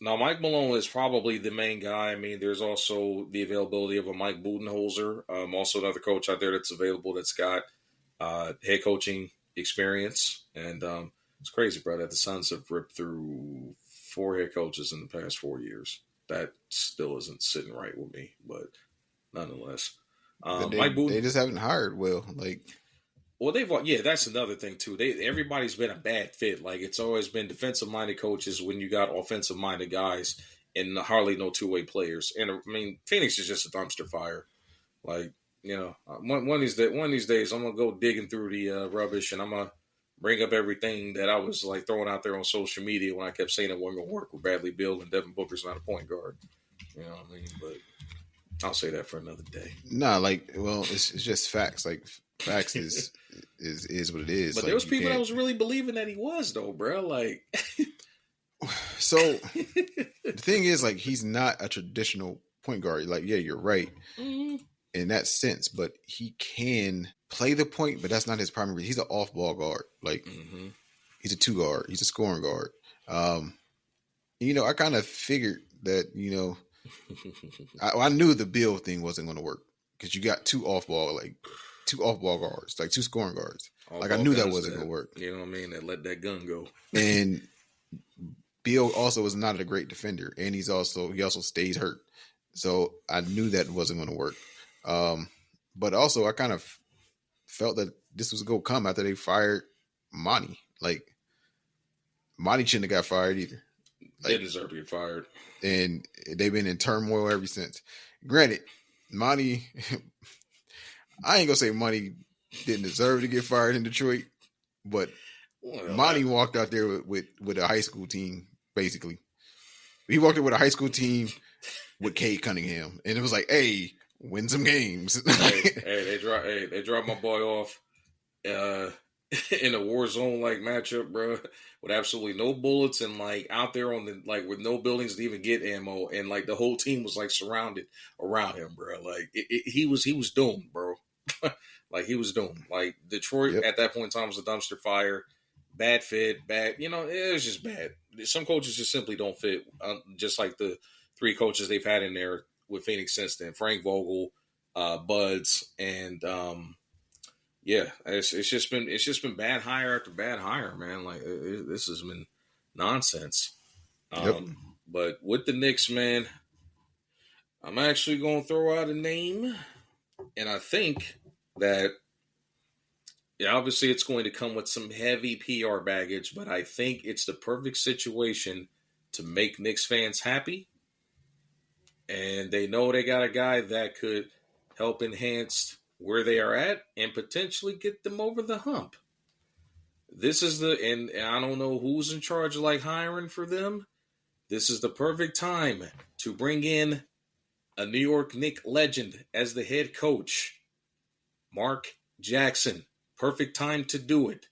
now, Mike Malone is probably the main guy. I mean, there's also the availability of a Mike Budenholzer, also another coach out there that's available that's got head coaching experience. And it's crazy, bro, that the Suns have ripped through 4 head coaches in the past 4 years. That still isn't sitting right with me, but nonetheless. They just haven't hired well. Well, that's another thing too. Everybody's been a bad fit. Like it's always been defensive-minded coaches when you got offensive-minded guys and hardly no two-way players. And I mean, Phoenix is just a dumpster fire. Like one of these days, I'm gonna go digging through the rubbish and I'm gonna bring up everything that I was like throwing out there on social media when I kept saying it wasn't gonna work with Bradley Beal and Devin Booker's not a point guard. You know what I mean? But I'll say that for another day. Nah, it's just facts. Like facts is what it is. But there was people that was really believing that he was though, bro. Like, so the thing is, like, he's not a traditional point guard. Like, yeah, you're right in that sense, but he can play the point, but that's not his primary. He's an off-ball guard. Like, he's a 2 guard. He's a scoring guard. I kind of figured that. I knew the Bill thing wasn't going to work because you got 2 off-ball guards, like 2 scoring guards. Like I knew that wasn't going to work. You know what I mean? That let that gun go. And Bill also is not a great defender, and he also stays hurt. So I knew that wasn't going to work. But also I kind of felt that this was going to come after they fired Monty. Like Monty shouldn't have got fired either. They deserve to get fired. And they've been in turmoil ever since. Granted, Monty, I ain't gonna say Monty didn't deserve to get fired in Detroit, but Monty walked out there with a high school team, basically. He walked in with a high school team with Cade Cunningham, and it was like, hey, win some games. they dropped my boy off in a war zone like matchup, bro, with absolutely no bullets and like out there on the with no buildings to even get ammo, and like the whole team was like surrounded around him, bro. Like he was doomed, bro. Like he was doomed. Like Detroit at that point in time was a dumpster fire, bad fit, bad. It was just bad. Some coaches just simply don't fit. Just like the 3 coaches they've had in there with Phoenix since then: Frank Vogel, Buds, and it's just been bad hire after bad hire, man. Like this has been nonsense. But with the Knicks, man, I'm actually going to throw out a name, and I think that obviously it's going to come with some heavy PR baggage, but I think it's the perfect situation to make Knicks fans happy, and they know they got a guy that could help enhance where they are at and potentially get them over the hump. this is and I don't know who's in charge of like hiring for them. This is the perfect time to bring in a New York Knicks legend as the head coach, Mark Jackson. Perfect time to do it.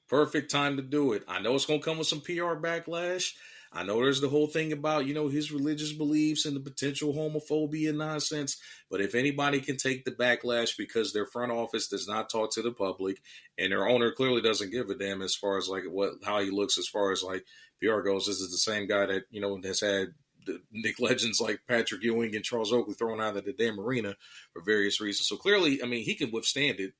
Perfect time to do it. I know it's going to come with some PR backlash. I know there's the whole thing about, his religious beliefs and the potential homophobia and nonsense. But if anybody can take the backlash because their front office does not talk to the public and their owner clearly doesn't give a damn as far as like how he looks as far as like PR goes, this is the same guy that, has had the Knicks legends like Patrick Ewing and Charles Oakley thrown out of the damn arena for various reasons. So clearly, he can withstand it.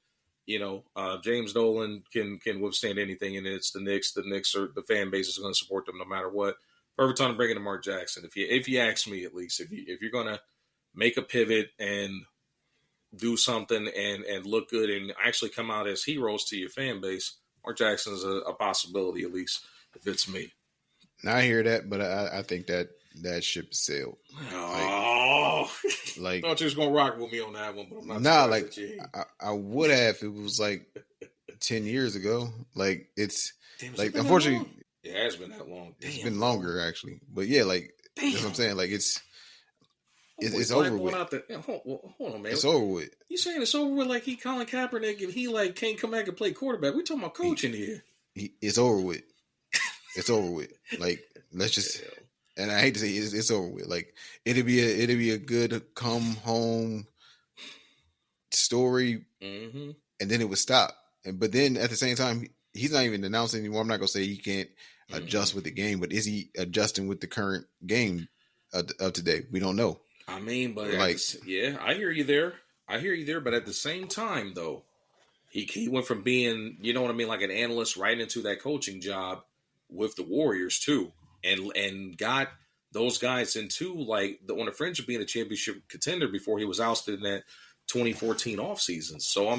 James Dolan can withstand anything, and it's the Knicks. The Knicks are the fan base is going to support them no matter what. Perfect time to bring in Mark Jackson. If you ask me, at least, if you're going to make a pivot and do something and look good and actually come out as heroes to your fan base, Mark Jackson is a possibility, at least if it's me. Now I hear that, but I think that ship sailed. Oh, I thought you was gonna rock with me on that one, but I'm not. I would have if it was like 10 years ago. Like it's like unfortunately it has been that long. It's been longer actually, but yeah, like that's what I'm saying. Like it's over with. Hold on, man. It's over with. You saying it's over with? Like he Colin Kaepernick and he like can't come back and play quarterback? We talking about coaching here. It's over with. It's over with. Like let's just. And I hate to say it's over with. Like it'd be a good come home story, and then it would stop. But then at the same time, he's not even announcing anymore. I'm not gonna say he can't adjust with the game, but is he adjusting with the current game of today? We don't know. But I hear you there. But at the same time, though, he went from being, like an analyst right into that coaching job with the Warriors too. And got those guys into like on the fringe of being a championship contender before he was ousted in that 2014 offseason. So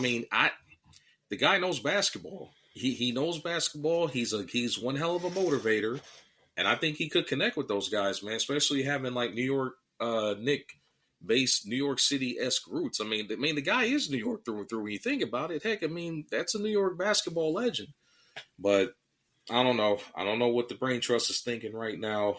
the guy knows basketball. He knows basketball. He's one hell of a motivator, and I think he could connect with those guys, man. Especially having like New York Knicks-based New York City-esque roots. The guy is New York through and through. When you think about it, heck, that's a New York basketball legend, but. I don't know. I don't know what the brain trust is thinking right now.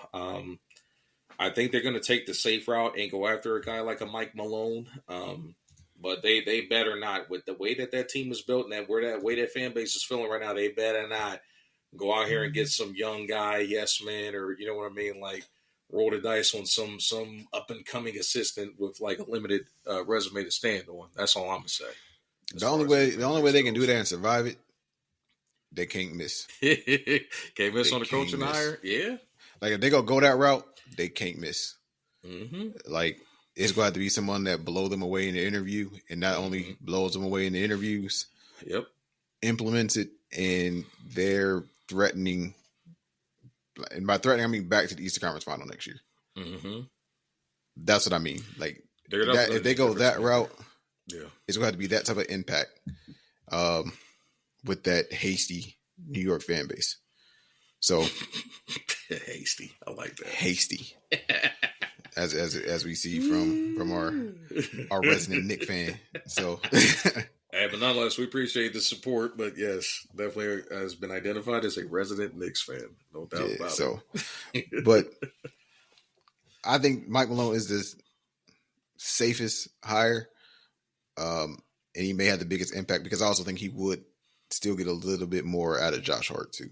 I think they're going to take the safe route and go after a guy like a Mike Malone. But they better not. With the way that team is built and that way that fan base is feeling right now, they better not go out here and get some young guy, yes man, or you know what I mean, like roll the dice on some up and coming assistant with like a limited resume to stand on. That's all I'm gonna say. The only way they can do that and survive it. They can't miss. Can't miss on the coaching hire. Yeah. Like if they go that route, they can't miss. Like it's going to have to be someone that blow them away in the interview, and not only blows them away in the interviews. Yep. Implements it, and they're threatening. And by threatening, I mean back to the Eastern Conference Final next year. That's what I mean. Like if they go that route, it's going to have to be that type of impact. With that hasty New York fan base. So hasty. I like that. Hasty. as we see from our resident Knicks fan. So hey, but nonetheless, we appreciate the support. But yes, definitely has been identified as a resident Knicks fan. No doubt about it. But I think Mike Malone is the safest hire. And he may have the biggest impact because I also think he would still get a little bit more out of Josh Hart too.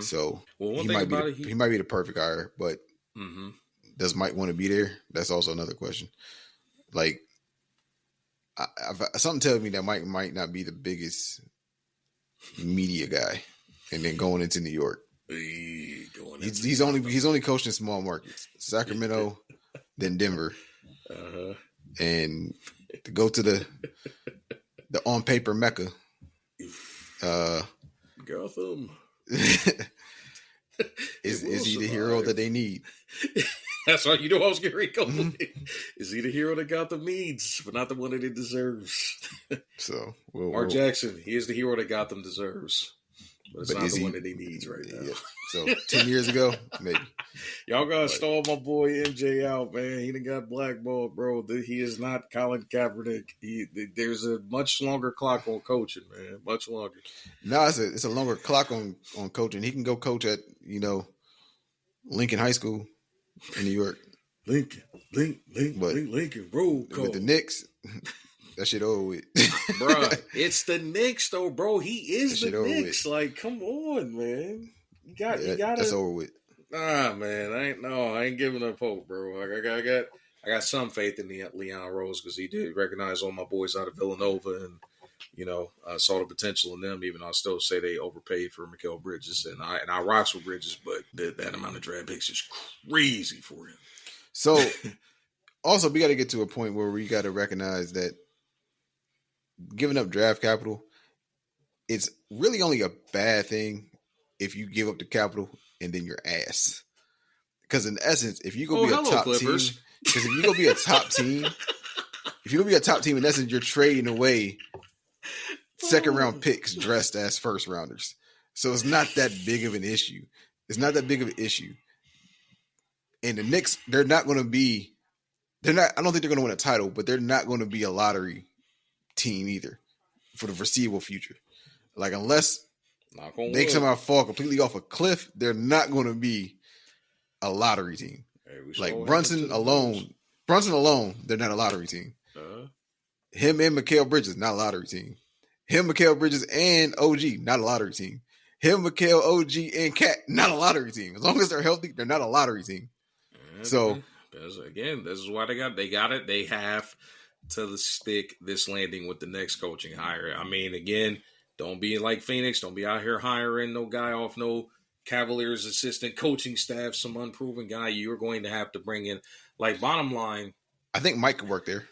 So he might be the perfect hire, but does Mike want to be there? That's also another question. Like, something tells me that Mike might not be the biggest media guy, and then going into New York, he's only coached in small markets, Sacramento, then Denver, and to go to the on paper Mecca. Gotham. Is he the hero that they need? That's all you know. I was getting ready to go. Is he the hero that Gotham needs, but not the one that it deserves? So Mark Jackson, he is the hero that Gotham deserves. but it's not the one that he needs right now. Yeah. So 10 years ago, maybe. Y'all gotta stall my boy MJ out, man. He done got blackballed, bro. He is not Colin Kaepernick. There's a much longer clock on coaching, man. Much longer. No, it's a longer clock on coaching. He can go coach at Lincoln High School in New York. Lincoln, roll call. With the Knicks, that shit over with. Bruh, it's the Knicks, though, bro. He is the Knicks. With. Like, come on, man. You got to. That's over with. Nah, man. I ain't giving up hope, bro. I got some faith in Leon Rose because he did recognize all my boys out of Villanova and, saw the potential in them, even though I still say they overpaid for Mikal Bridges. And I rocks with Bridges, but that amount of draft picks is crazy for him. So, also, we got to get to a point where we got to recognize that giving up draft capital, it's really only a bad thing if you give up the capital and then your ass. Because in essence, if you go be a top Clippers. Team, because if you go be a top team, in essence, you're trading away second round picks dressed as first rounders. So it's not that big of an issue. And the Knicks, I don't think they're going to win a title, but they're not going to be a lottery team either for the foreseeable future. Like, unless they somehow fall completely off a cliff, they're not going to be a lottery team. Hey, like Brunson alone, they're not a lottery team. Him and Mikal Bridges, not a lottery team. Him, Mikal Bridges, and OG, not a lottery team. Him, Mikal, OG, and Cat, not a lottery team. As long as they're healthy, they're not a lottery team. So again, this is why they got it. They have to stick this landing with the next coaching hire. I mean, again, don't be like Phoenix. Don't be out here hiring no guy off no Cavaliers assistant coaching staff, some unproven guy. You're going to have to bring in, like, bottom line. I think Mike could work there.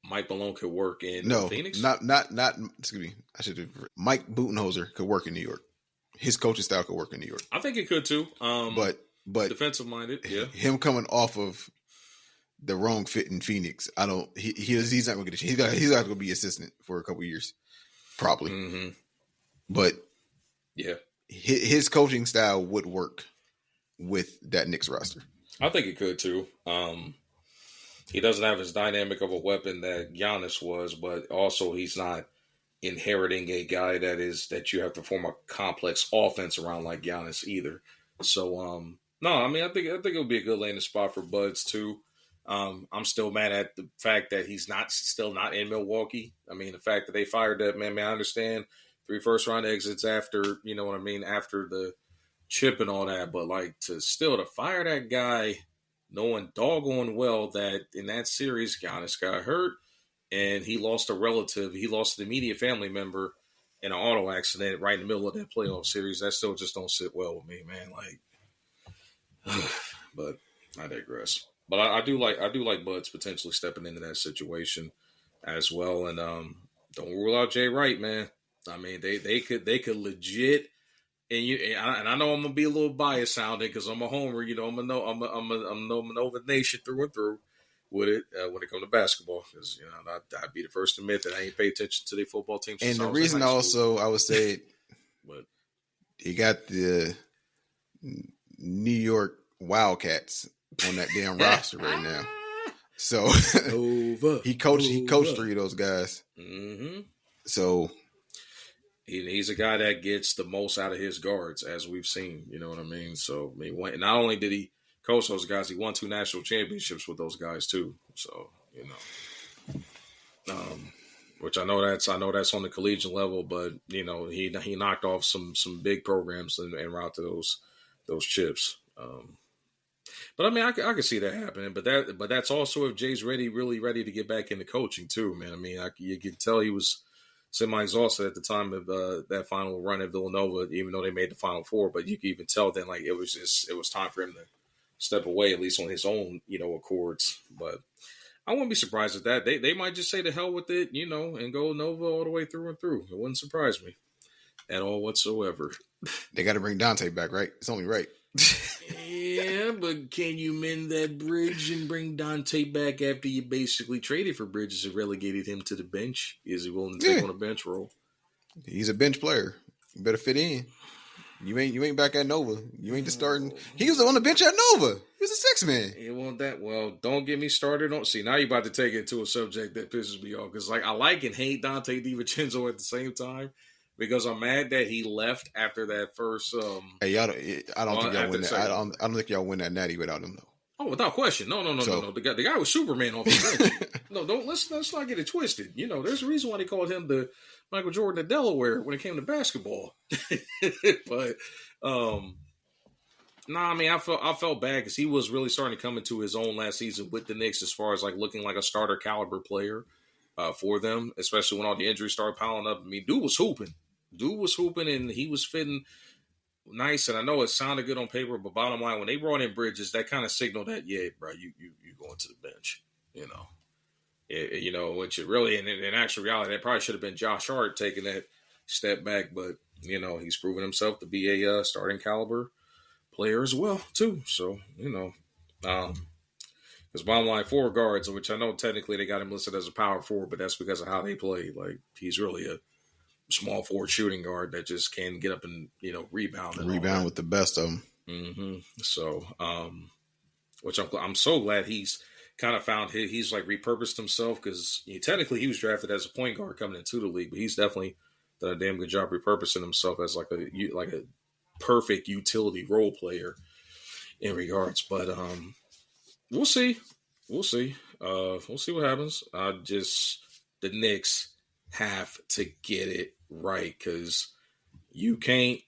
Mike Malone could work in Phoenix? Not. Excuse me. I should have. Mike Budenholzer could work in New York. His coaching style could work in New York. I think it could too. But defensive minded, yeah. Him coming off of the wrong fit in Phoenix, he's not going to get a chance. He's got to go be assistant for a couple of years, probably. Mm-hmm. But yeah, his coaching style would work with that Knicks roster. I think it could too. He doesn't have as dynamic of a weapon that Giannis was, but also he's not inheriting a guy that you have to form a complex offense around like Giannis either. So, no, I mean, I think it'll be a good landing spot for Buds too. I'm still mad at the fact that he's still not in Milwaukee. I mean, the fact that they fired that man, I understand 3 first-round exits after, you know what I mean, after the chip and all that, but like to fire that guy knowing doggone well that in that series, Giannis got hurt and he lost a relative. He lost an immediate family member in an auto accident right in the middle of that playoff series. That still just don't sit well with me, man. Like, but I digress. But I do like Buds potentially stepping into that situation as well. And don't rule out Jay Wright, man. I mean, they could legit. And I know I'm gonna be a little biased sounding because I'm a homer. You know, I'm a Nova Nation through and through with it when it comes to basketball. Because I'd be the first to admit that I ain't pay attention to their football team. And the reason also I would say, but he got the New York Wildcats on that damn roster right now. So he coached 3 of those guys. Mm-hmm. So. He's a guy that gets the most out of his guards, as we've seen. You know what I mean? So, I mean, not only did he coach those guys, he won 2 national championships with those guys too. So, which I know that's on the collegiate level, but he knocked off some big programs en route to those chips. But I mean, I can see that happening. But that's also if Jay's really ready to get back into coaching too, man. I mean, you can tell he was semi-exhausted at the time of that final run at Villanova, even though they made the Final Four. But you could even tell then, like, it was time for him to step away, at least on his own, accords. But I wouldn't be surprised at that. They might just say to hell with it, and go Nova all the way through and through. It wouldn't surprise me at all whatsoever. They got to bring Dante back, right? It's only right. Yeah, but can you mend that bridge and bring Dante back after you basically traded for Bridges and relegated him to the bench? Is he willing to take on a bench role? He's a bench player. You better fit in. You ain't back at Nova. You ain't the starting. He was on the bench at Nova. He was a six man. You want that? Well, don't get me started. Don't see now. You about to take it to a subject that pisses me off because like I like and hate Dante DiVincenzo at the same time because I'm mad that he left after that first. Hey, y'all. I don't think y'all win that. I don't think y'all win that natty without him though. Oh, without question. No. The guy was Superman off the bench. No, let's not get it twisted. You know, there's a reason why they called him the Michael Jordan of Delaware when it came to basketball. But I mean, I felt bad because he was really starting to come into his own last season with the Knicks as far as like looking like a starter caliber player for them, especially when all the injuries started piling up. I mean, dude was hooping, and he was fitting nice. And I know it sounded good on paper, but bottom line, when they brought in Bridges, that kind of signaled that, yeah, bro, you going to the bench, you know. You know, which it really, in actual reality, that probably should have been Josh Hart taking that step back. But, you know, he's proven himself to be a starting caliber player as well, too. So, you know, because bottom line, 4 guards, which I know technically they got him listed as a power forward, but that's because of how they play. Like, he's really a small forward shooting guard that just can get up and, you know, rebound. Rebound with the best of them. Mm-hmm. So, which I'm so glad he's kind of found he's like repurposed himself because technically he was drafted as a point guard coming into the league, but he's definitely done a damn good job repurposing himself as like a perfect utility role player in regards. But we'll see what happens. The Knicks have to get it right because you can't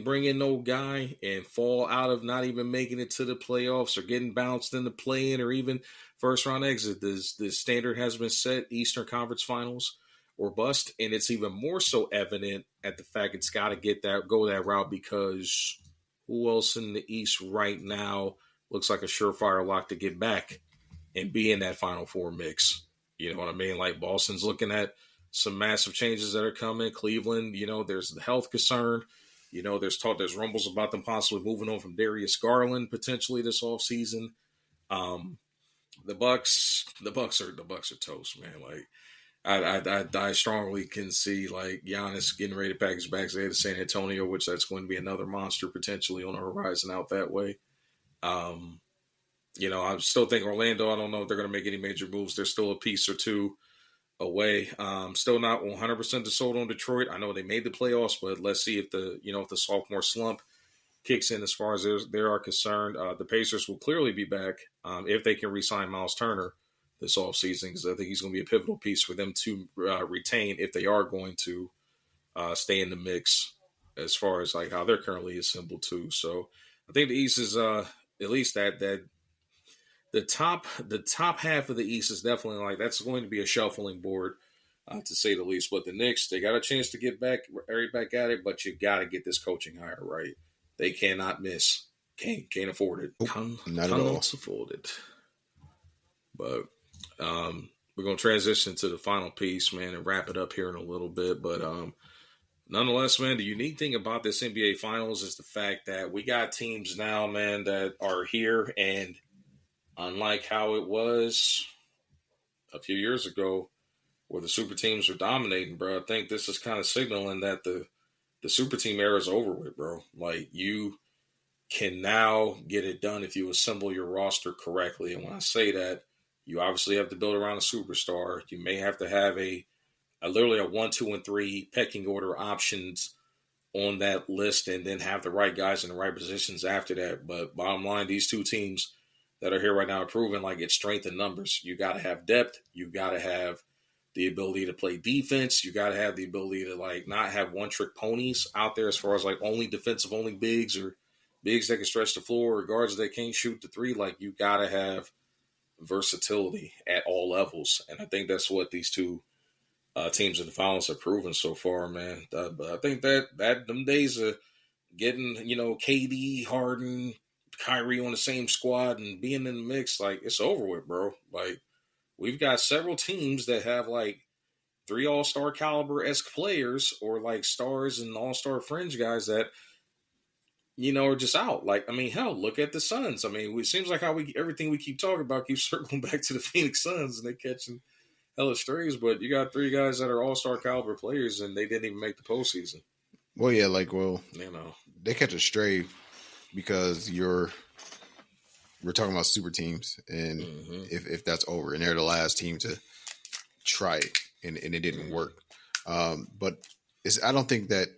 bring in no guy and fall out of not even making it to the playoffs or getting bounced in the play-in or even first round exit. The standard has been set, Eastern Conference Finals or bust, and it's even more so evident at the fact it's got to go that route because who else in the East right now looks like a surefire lock to get back and be in that Final Four mix? You know what I mean? Like Boston's looking at some massive changes that are coming. Cleveland, you know, there's the health concern. You know, there's rumbles about them possibly moving on from Darius Garland potentially this offseason. The Bucks are toast, man. Like I strongly can see like Giannis getting ready to pack his bags ahead of San Antonio, which that's going to be another monster potentially on the horizon out that way. You know, I still think Orlando, I don't know if they're going to make any major moves. They're still a piece or two away. Still not 100% sold on Detroit. I know they made the playoffs, but let's see if the sophomore slump kicks in as far as they are concerned. The Pacers will clearly be back if they can re-sign Miles Turner this offseason because I think he's going to be a pivotal piece for them to retain if they are going to stay in the mix as far as like how they're currently assembled too. So I think the East is at least that the top half of the East is definitely like that's going to be a shuffling board to say the least. But the Knicks, they got a chance to get back at it, but you got to get this coaching hire right. They cannot miss. Can't afford it. Not at all. Afford it. But we're gonna transition to the final piece, man, and wrap it up here in a little bit. But nonetheless, man, the unique thing about this NBA Finals is the fact that we got teams now, man, that are here, and unlike how it was a few years ago, where the super teams were dominating, bro, I think this is kind of signaling that the super team era is over with, bro. Like, you can now get it done if you assemble your roster correctly. And when I say that, you obviously have to build around a superstar. You may have to have literally a 1, 2, and 3 pecking order options on that list and then have the right guys in the right positions after that. But bottom line, these two teams that are here right now are proving like it's strength in numbers. You got to have depth. You got to have the ability to play defense. You got to have the ability to like not have one-trick ponies out there as far as like only defensive, only bigs or bigs that can stretch the floor or guards that can't shoot the three. Like, you got to have versatility at all levels. And I think that's what these two teams in the finals have proven so far, man. But I think that them days of getting, KD, Harden, Kyrie on the same squad and being in the mix, like, it's over with, bro. Like, we've got several teams that have like 3 all-star caliber-esque players or like stars and all-star fringe guys that, are just out. Like, I mean, hell, look at the Suns. I mean, it seems like everything we keep talking about keeps circling back to the Phoenix Suns and they catching hella strays, but you got 3 guys that are all-star caliber players and they didn't even make the postseason. Well, yeah, they catch a stray because we're talking about super teams, and if that's over, and they're the last team to try it, and it didn't work. But I don't think that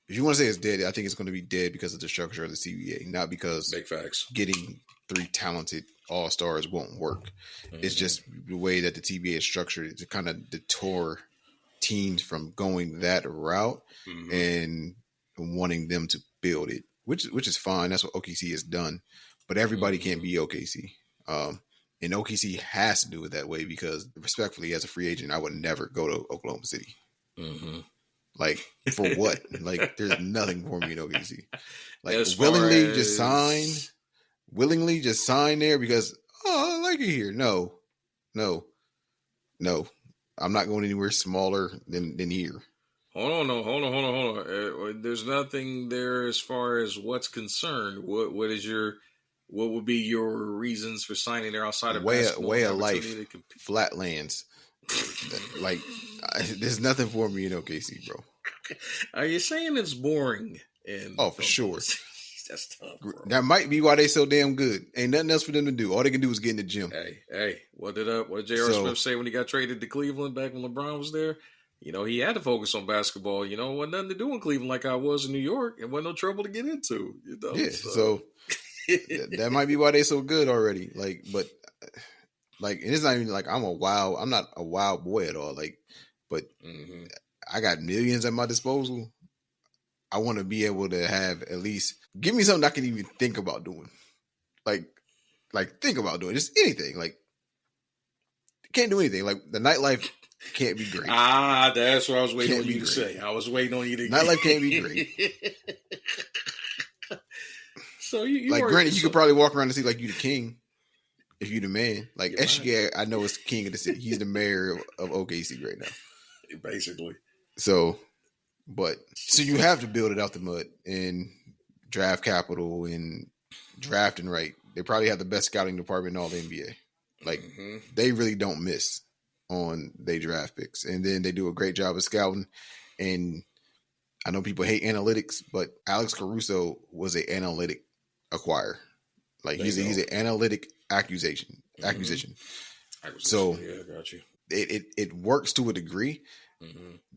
if you want to say it's dead, I think it's going to be dead because of the structure of the CBA, not because big facts. Getting 3 talented all-stars won't work. It's just the way that the TBA is structured to kind of detour teams from going that route and wanting them to build it, which is fine. That's what OKC has done, but everybody can't be OKC. And OKC has to do it that way because, respectfully, as a free agent, I would never go to Oklahoma City. Like, for what? Like, there's nothing for me in OKC. Like, willingly just sign there because, I like it here. No. I'm not going anywhere smaller than here. Hold on. There's nothing there as far as what's concerned. What would be your reasons for signing there outside of basketball? Way of life, flatlands. Like, there's nothing for me in OKC, bro. Are you saying it's boring? For sure. That's tough, bro. That might be why they so damn good. Ain't nothing else for them to do. All they can do is get in the gym. Hey, what did J.R. Smith say when he got traded to Cleveland back when LeBron was there? You know, he had to focus on basketball. You know, wasn't nothing to do in Cleveland like I was in New York. It wasn't no trouble to get into. You know? Yeah, so that might be why they so good already. Like, but and it's not even like I'm not a wild boy at all. Like, but I got millions at my disposal. I want to be able to have at least give me something I can even think about doing. Like think about doing just anything. Like, can't do anything. Like, the nightlife can't be great. That's what I was waiting on you to say. I was waiting on you to. Nightlife can't be great. So you like, granted, you could probably walk around and see like you the king if you the man. Like, SGA, I know is king of the city. He's the mayor of OKC right now, basically. So you have to build it out the mud and draft capital and drafting right. They probably have the best scouting department in all the NBA. Like, they really don't miss on their draft picks. And then they do a great job of scouting. And I know people hate analytics, but Alex Caruso was an analytic acquire. Like, he's an analytic acquisition. So I got you. It works to a degree.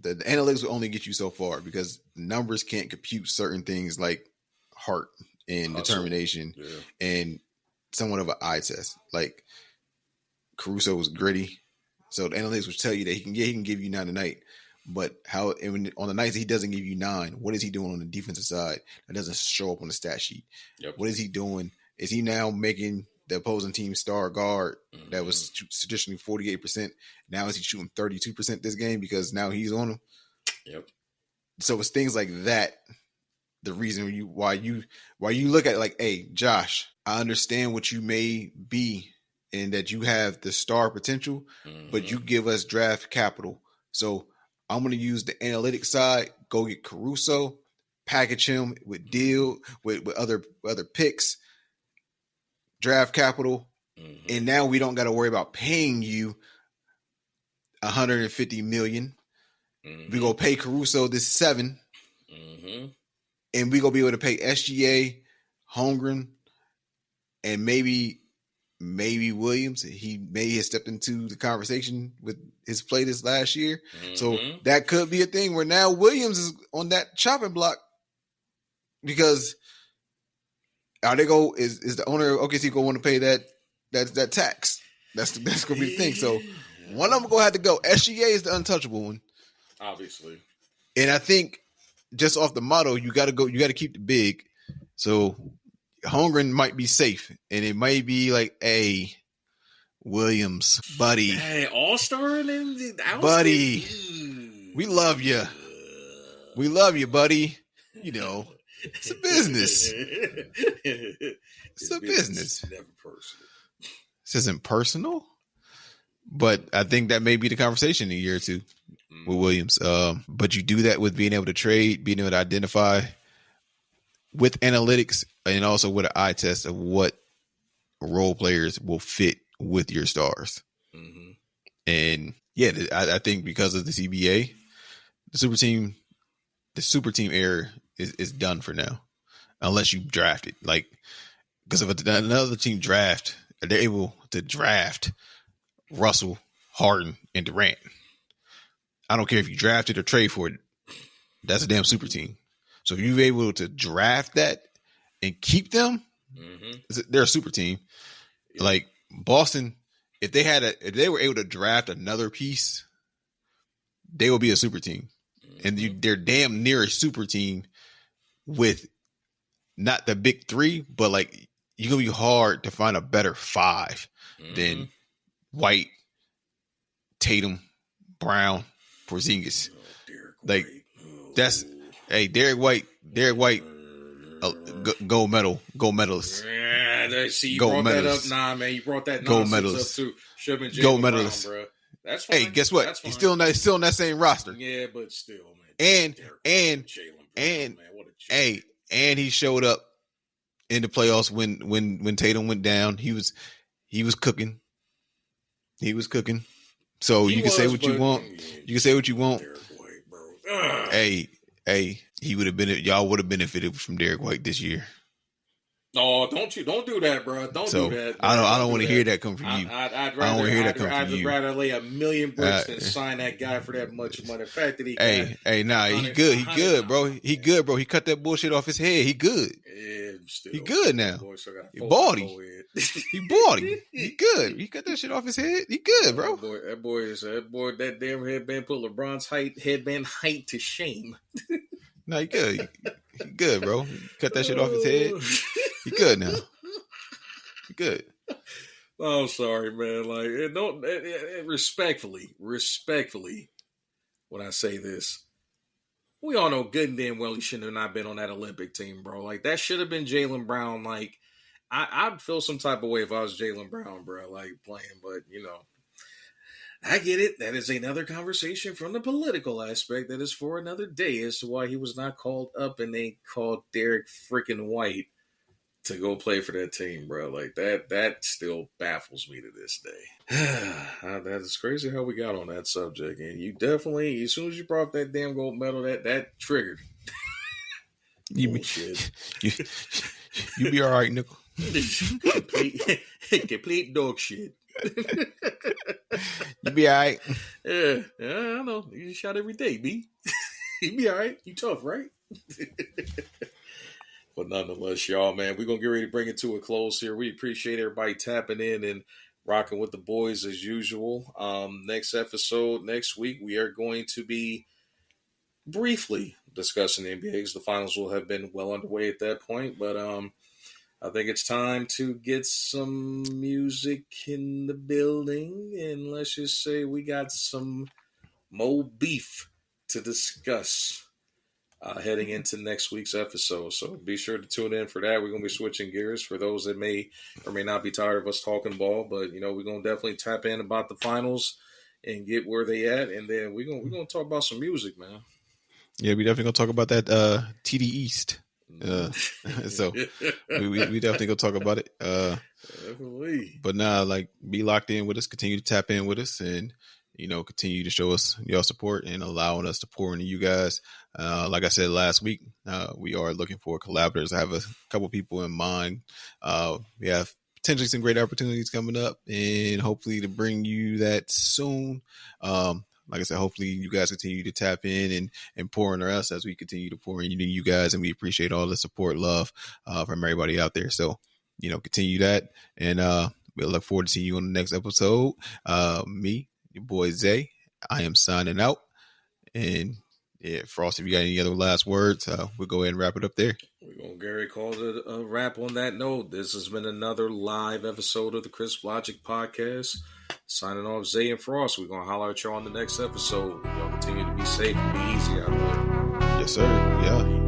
The analytics will only get you so far because numbers can't compute certain things like heart and determination and somewhat of an eye test. Like, Caruso was gritty, so the analytics will tell you that he can give you 9 a night, but on the nights he doesn't give you 9, what is he doing on the defensive side that doesn't show up on the stat sheet? What is he doing? Is he now making the opposing team star guard that was traditionally 48%? Now is he shooting 32% this game because now he's on him? So it's things like that. The reason why you look at it like, hey, Josh, I understand what you may be and that you have the star potential, but you give us draft capital. So I'm going to use the analytics side, go get Caruso, package him with other picks, draft capital, and now we don't got to worry about paying you $150 million. We gonna pay Caruso this 7, and we gonna be able to pay SGA, Holmgren, and maybe Williams. He may have stepped into the conversation with his play this last year, so that could be a thing where now Williams is on that chopping block because. Is the owner of OKC going to want to pay that tax? That's going to be the thing. So one of them going to have to go. SGA is the untouchable one, obviously. And I think just off the motto, you got to go. You got to keep the big. So Holmgren might be safe, and it might be like, hey, Williams, buddy, hey, all-star and buddy, we love you. We love you, buddy. You know. It's a business. It's a business. It's never personal. This isn't personal, but I think that may be the conversation in a year or two with Williams. But you do that with being able to trade, being able to identify with analytics, and also with an eye test of what role players will fit with your stars. And yeah, I think because of the CBA, the super team the super team era is done for now, unless you draft it. Like, because if another team draft, they're able to draft Russell, Harden, and Durant. I don't care if you draft it or trade for it. That's a damn super team. So if you're able to draft that and keep them, they're a super team. Yeah. Like Boston, if they were able to draft another piece, they will be a super team. And they're damn near a super team with not the big three, but like you're gonna be hard to find a better five than White, Tatum, Brown, Porzingis. Like that's Derek White, gold medalist. Yeah, see, you brought medalist. That up. Nah, man, you brought that gold nonsense medalist. Up too. Should have been gold medalist, bro. That's fine. Hey, guess what? He's still on that same roster. Yeah, but still, man. And he showed up in the playoffs when Tatum went down. He was cooking. He was cooking. So you can say what you want. You can say what you want. White, bro. Hey, he would have been. Y'all would have benefited from Derek White this year. No, don't do that, bro. Don't do that. I don't want to hear that come from you. I'd rather lay $1 million bricks than sign that guy for that much money. The fact that he he good. He good, bro. He good, bro. He cut that bullshit off his head. He good. Yeah, still. He good now. He balldy. He balldy. He good. He cut that shit off his head. He good, bro. That damn headband put LeBron's headband height to shame. No, he good. He good, bro. He cut that shit off his head. He good now. He good. Oh, sorry, man. Like, respectfully, when I say this, we all know good and damn well he shouldn't have not been on that Olympic team, bro. Like, that should have been Jaylen Brown. Like, I'd feel some type of way if I was Jaylen Brown, bro, like, playing. But, I get it. That is another conversation from the political aspect that is for another day as to why he was not called up and they called Derek freaking White to go play for that team, bro. Like, that still baffles me to this day. That is crazy how we got on that subject. And you definitely, as soon as you brought that damn gold medal, that triggered. You be all right, nickel. Complete dog shit. You be all right. Yeah, I know. You shot every day, B. You be all right. You tough, right? But nonetheless, y'all, man, we're going to get ready to bring it to a close here. We appreciate everybody tapping in and rocking with the boys as usual. Next episode, next week, we are going to be briefly discussing the NBA because the finals will have been well underway at that point. But I think it's time to get some music in the building. And let's just say we got some Mo beef to discuss heading into next week's episode. So be sure to tune in for that. We're going to be switching gears for those that may or may not be tired of us talking ball. But, we're going to definitely tap in about the finals and get where they at. And then we're going to talk about some music, man. Yeah, we definitely going to talk about that TD East. So we definitely go talk about it. Definitely. But now, be locked in with us, continue to tap in with us, and continue to show us your support and allowing us to pour into you guys. Like I said last week, we are looking for collaborators. I have a couple people in mind. We have potentially some great opportunities coming up, and hopefully to bring you that soon. Like I said, hopefully you guys continue to tap in and pour into us as we continue to pour into you guys. And we appreciate all the support, love from everybody out there. So, continue that. And we'll look forward to seeing you on the next episode. Me, your boy Zay, I am signing out. And yeah, Frost, if you got any other last words, we'll go ahead and wrap it up there. We're going to Gary call it a wrap on that note. This has been another live episode of the Crisp Logic Podcast. Signing off, Zay and Frost. We're going to holler at y'all on the next episode. Y'all continue to be safe and be easy out there. Yes, sir. Yeah.